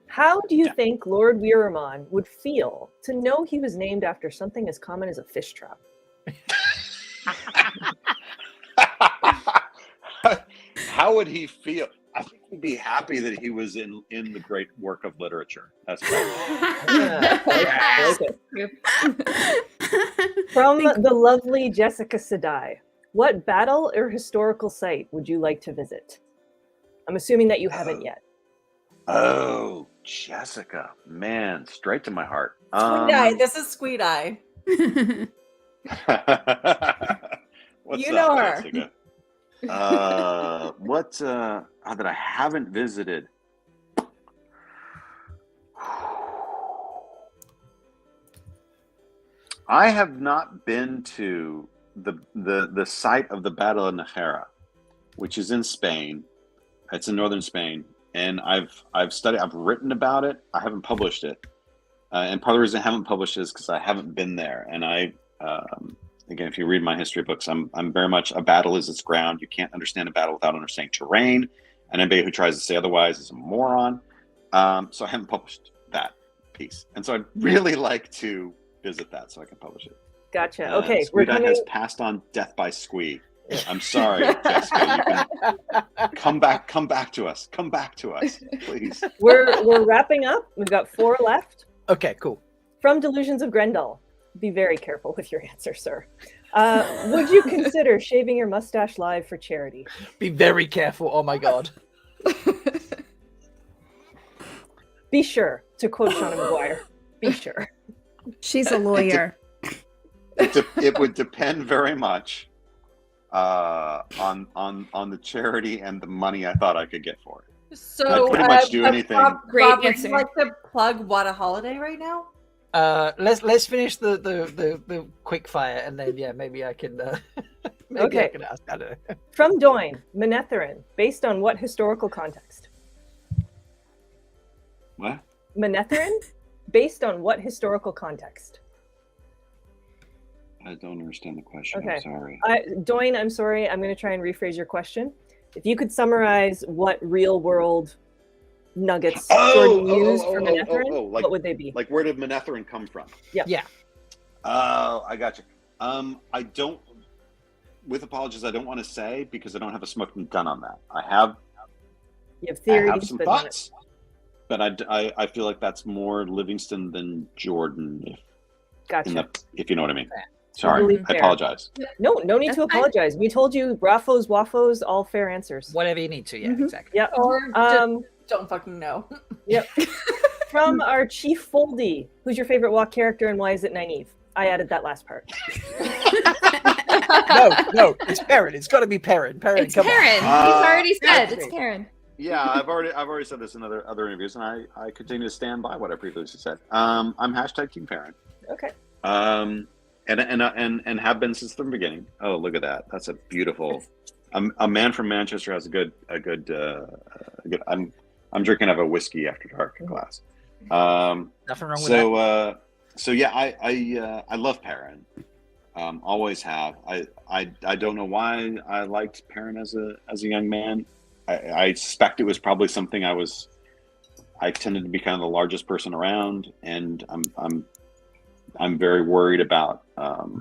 How do you think Lord Weiraman would feel to know he was named after something as common as a fish trap? How would he feel? I think he'd be happy that he was in the great work of literature. That's right. Yeah, I like it. From the lovely Jessica Sedai, what battle or historical site would you like to visit? I'm assuming that you haven't yet. Oh, Jessica, man, straight to my heart. Squeed Eye. This is Squeed Eye. What's You up, know her. Jessica? What that I haven't visited? I have not been to the site of the Battle of Nájera, which is in Spain. It's in northern Spain, and I've studied. I've written about it. I haven't published it, and part of the reason I haven't published it is because I haven't been there. And again, if you read my history books, I'm very much a battle is its ground. You can't understand a battle without understanding terrain, and anybody who tries to say otherwise is a moron. So I haven't published that piece, and so I'd really like to visit that so I can publish it. Gotcha. Okay, we're Squeed Eye coming. has passed on death by squee. I'm sorry, Jessica. You can come back to us. Come back to us, please. We're wrapping up. We've got 4 left. Okay, cool. From Delusions of Grendel. Be very careful with your answer, sir. Would you consider shaving your mustache live for charity? Be very careful. Oh my God. Be sure, to quote Shauna McGuire. Be sure. She's a lawyer. It would depend very much. on the charity and the money I thought I could get for it. So I'd pretty much do anything. Great Rob, would answer. you like to plug What a Holiday right now? Let's finish the quick fire, and then maybe I can maybe I Okay. can ask. I don't know. From Doyne, Manetheren, based on what historical context? What? Manetheren, based on what historical context? I don't understand the question. Okay. I'm sorry. Doyne, I'm sorry. I'm going to try and rephrase your question. If you could summarize what real world nuggets Jordan used for Manetheren, like, what would they be? Like, where did Manetheren come from? Yeah. Oh, I got you. I don't. With apologies, I don't want to say because I don't have a smoking gun on that. I have You have theories, I have some but thoughts, but I feel like that's more Livingston than Jordan, gotcha. if you know what I mean. Sorry, Totally I fair. apologize. No need That's to fine. apologize. We told you Raffos, Waffos, all fair answers. Whatever you need to. Yeah, Mhm. exactly. Yep. Or just Um, don't fucking know. yep. From our Chief Foldy, who's your favorite walk character and why is it Nynaeve? I added that last part. No, it's Perrin. It's got to be Perrin. Perrin, It's come Karen. on. He's already said okay. it's Karen. Yeah, I've already said this in other interviews, and I continue to stand by what I previously said. I'm hashtag Team Parent. Okay. And have been since the beginning. Oh, look at that! That's a beautiful. A man from Manchester has a good. I'm drinking out of a whiskey after dark glass. Nothing wrong with that. So yeah, I love Perrin. Always have. I don't know why I liked Perrin as a young man. I suspect it was probably something I tended to be kind of the largest person around, and I'm very worried about.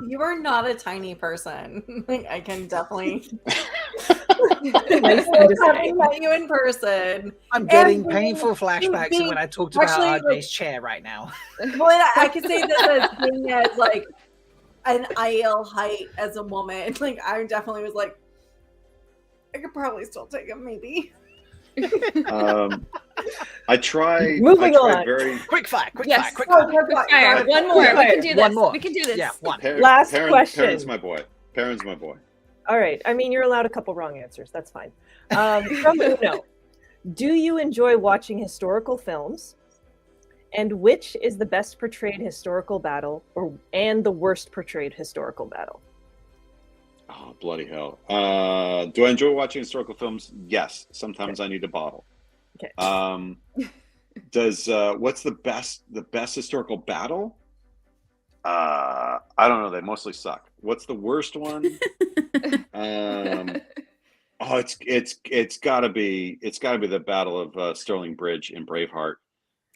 You are not a tiny person. Like, I can definitely. Nice thing to say. Having met you in person. I'm getting and painful flashbacks being- of when I talked about actually, RJ's chair right now. Well, I could say this as being as like an IL height as a woman. Like, I definitely was like, I could probably still take him, maybe. I try. Moving on. Very. Quick fire. Yes. Quick Oh, fire. quick Fire. fire. One more. We can do this. One more. We can do this. Yeah, one. Last question. Perrin's my boy. Perrin's my boy. All right. I mean, you're allowed a couple wrong answers. That's fine. From Uno, do you enjoy watching historical films? And which is the best portrayed historical battle, and the worst portrayed historical battle? Oh, bloody hell. Do I enjoy watching historical films? Yes. Sometimes I need a bottle. Okay. What's the best historical battle? I don't know. They mostly suck. What's the worst one? It's gotta be the Battle of Stirling Bridge in Braveheart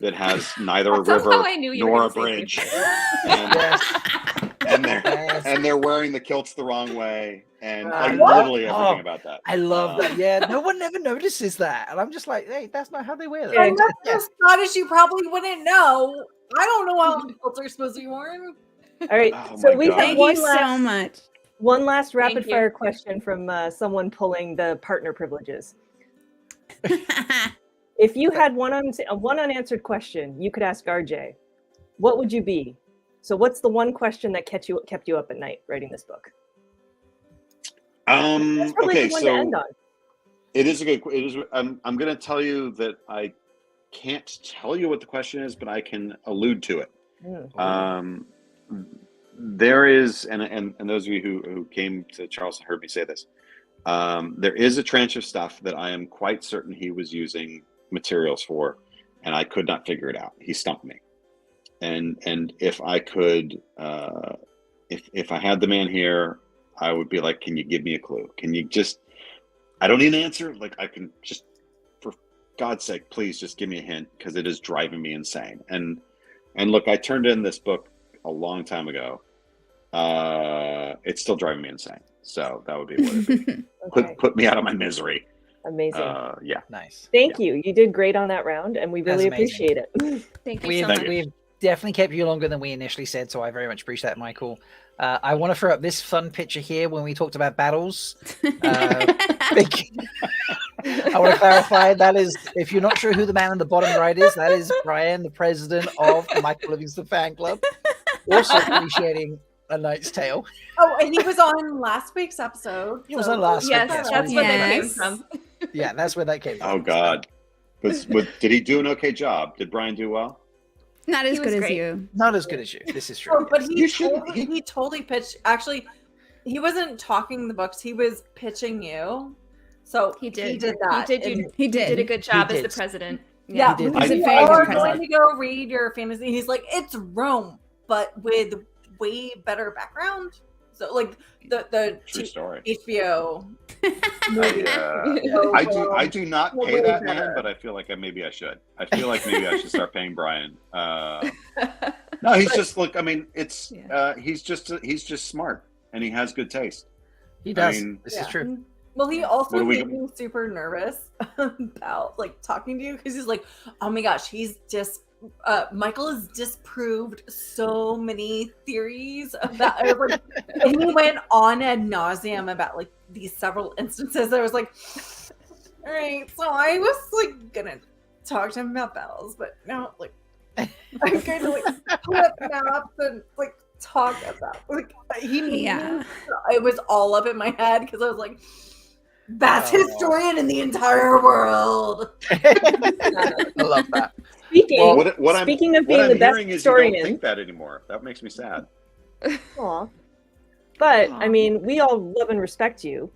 that has neither a That's river how I knew you were nor a gonna say bridge. Braveheart. And they're wearing the kilts the wrong way, and like What? literally everything about that. I love that. Yeah, no one ever notices that, and I'm just like, hey, that's not how they wear Yeah, them. And that's just Scottish, you probably wouldn't know. I don't know how the kilts are supposed to be worn. All right. Oh So my we God. have Thank one you last, so much. one last Thank rapid you. fire question from someone pulling the partner privileges. If you had one unanswered question, you could ask RJ. What would you be? So, what's the one question that kept you up at night writing this book? That's probably Okay, a good one to end so on. it is a good. It is. I'm going to tell you that I can't tell you what the question is, but I can allude to it. There is, and those of you who came to Charles and heard me say this, there is a tranche of stuff that I am quite certain he was using materials for, and I could not figure it out. He stumped me, and if I could, if I had the man here, I would be like, can you give me a clue? Can you just? I don't need an answer. Like, I can just, for God's sake, please just give me a hint, because it is driving me insane. And look, I turned in this book a long time ago. It's still driving me insane. So that would be what it would be. Okay. Put me out of my misery. Amazing. Yeah. Nice. Thank you. You did great on that round, and we really That's amazing. appreciate it. Thank you We've, so much. we've definitely kept you longer than we initially said, so I very much appreciate that, Michael. I want to throw up this fun picture here when we talked about battles. I want to clarify, that is, if you're not sure who the man on the bottom right is, that is Brian, the president of the Michael Livingstone fan club. Also appreciating A Knight's Tale. Oh, and he was on last week's episode. He was on last week. Yes, yes. that's where that came Yes. from. Yeah, that's where that came from. Oh God. Did he do an okay job? Did Brian do well? Not as He was good as great. you. Not as good as you. This is true. Oh, but You should- he totally pitched. Actually, he wasn't talking the books. He was pitching you. So He did. He did that. He did. And- He Did a did. good job He as the did. president. yeah, He did. we He's a are very good going president. to go read your fantasy. He's like, it's Rome, but with way better background. So like the True story. HBO movie. I do not Well, pay way that better. man, but I feel like maybe I should. I feel like maybe I should start paying Brian. No, he's just look. I mean, it's he's just smart and he has good taste. He does. I mean, This is true. Well, he What also do we- made me super nervous about like talking to you because he's like, oh my gosh, Michael has disproved so many theories about like, and he went on ad nauseum about like these several instances. I was like, all right, so I was like gonna talk to him about battles, but now like I'm going to like flip maps and like talk about like he made Yeah. me, it was all up in my head because I was like, best Oh. historian in the entire world. I love that. Speaking, Well, speaking of what being I'm the best hearing is you don't historian, think that anymore. That makes me sad. aw. But I mean, we all love and respect you.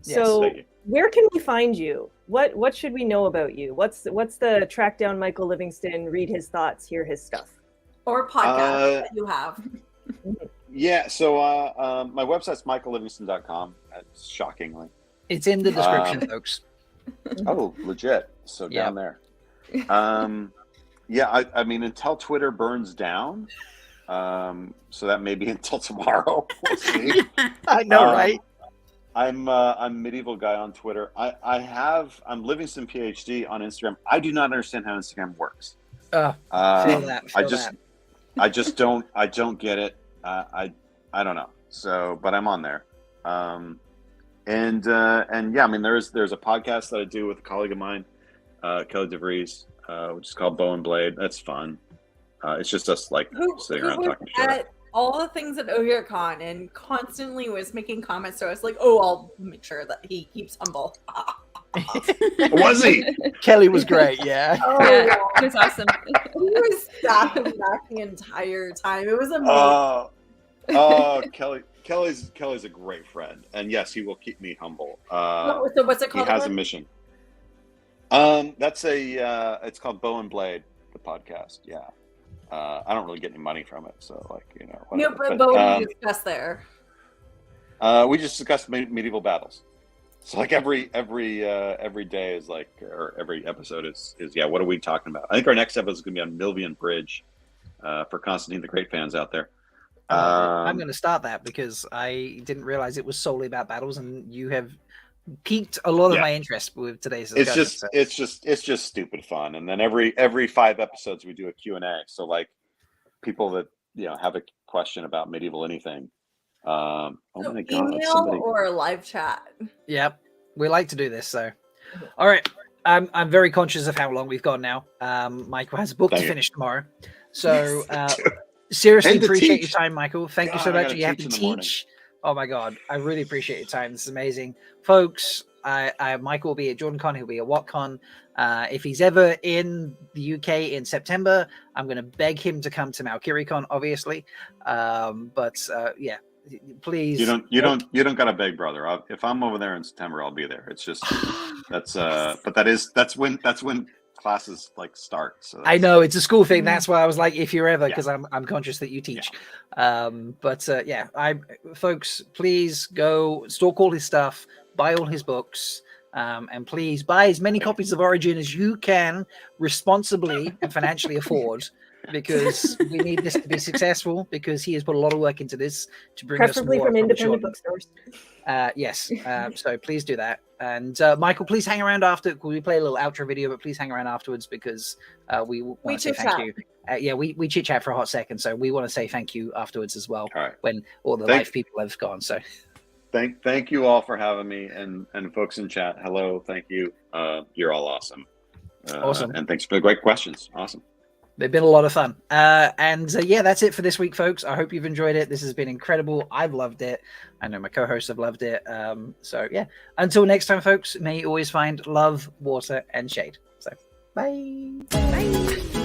Yes, So thank you. where can we find you? What should we know about you? What's the track down Michael Livingston, read his thoughts, hear his stuff? Or podcast that you have. Yeah, so my website's michaellivingston.com. Shockingly. It's in the description, folks. Oh, legit. So Yeah. down there. Yeah, I mean, until Twitter burns down, so that may be until tomorrow. We'll see. I know, Um, right? I'm medieval guy on Twitter. I'm Livingston PhD on Instagram. I do not understand how Instagram works. Feel that. I Feel just that. I just don't get it. I don't know. So, but I'm on there. And yeah, I mean, there's a podcast that I do with a colleague of mine, Kelly DeVries, which is called Bow and Blade. That's fun. It's just us like sitting around was talking shit. at all the things at OHIRCon and constantly was making comments. So I was like, oh, I'll make sure that he keeps humble. Was he? Kelly was great. Yeah. Oh, Yeah, it was awesome. he was stabbing back the entire time. It was amazing. Oh, Kelly's a great friend, and yes, he will keep me humble. So what's it He called? has a again? mission. That's it's called Bow and Blade, the podcast. Yeah. I don't really get any money from it, so No, whatever. but what we discussed there. We just discussed medieval battles. So like every day is like, or every episode is what are we talking about? I think our next episode is going to be on Milvian Bridge, for Constantine the Great fans out there. I'm going to start that because I didn't realize it was solely about battles, and you have piqued a lot of my interest with today's discussion. It's just stupid fun. And then every 5 episodes we do a Q&A. So like people that have a question about medieval anything. Oh my god! Email or live chat. Yep, we like to do this. So, all right, I'm very conscious of how long we've gone now. Michael has a book to finish tomorrow, so seriously And to appreciate teach. your time, Michael. Thank you God, so I much. gotta You have teach to in the morning. teach. Oh my god, I really appreciate your time. This is amazing, folks. Michael will be at JordanCon. He'll be at WhatCon. If he's ever in the UK in September, I'm going to beg him to come to Malkier, obviously. Yeah, please. You don't gotta beg, brother. If I'm over there in September, I'll be there. It's just but that's when classes like start. So I know it's a school thing. That's why I was like, if you're ever, Yeah. because I'm conscious that you teach. Folks, please go stalk all his stuff, buy all his books, and please buy as many copies of Origin as you can responsibly and financially afford, because we need this to be successful. Because he has put a lot of work into this to bring Preferably us more from independent Jordan. bookstores. Yes. So please do that. And Michael, please hang around after. We play a little outro video, but please hang around afterwards because we want to say thank you. We chit chat for a hot second, so we want to say thank you afterwards as well. All right. When all the live people have gone. So Thank you all for having me, and folks in chat. Hello, thank you. You're all awesome. Awesome. And thanks for the great questions. Awesome. They've been a lot of fun. Yeah, that's it for this week, folks. I hope you've enjoyed it. This has been incredible. I've loved it. I know my co-hosts have loved it. So yeah, until next time, folks, may you always find love, water, and shade. So bye. Bye.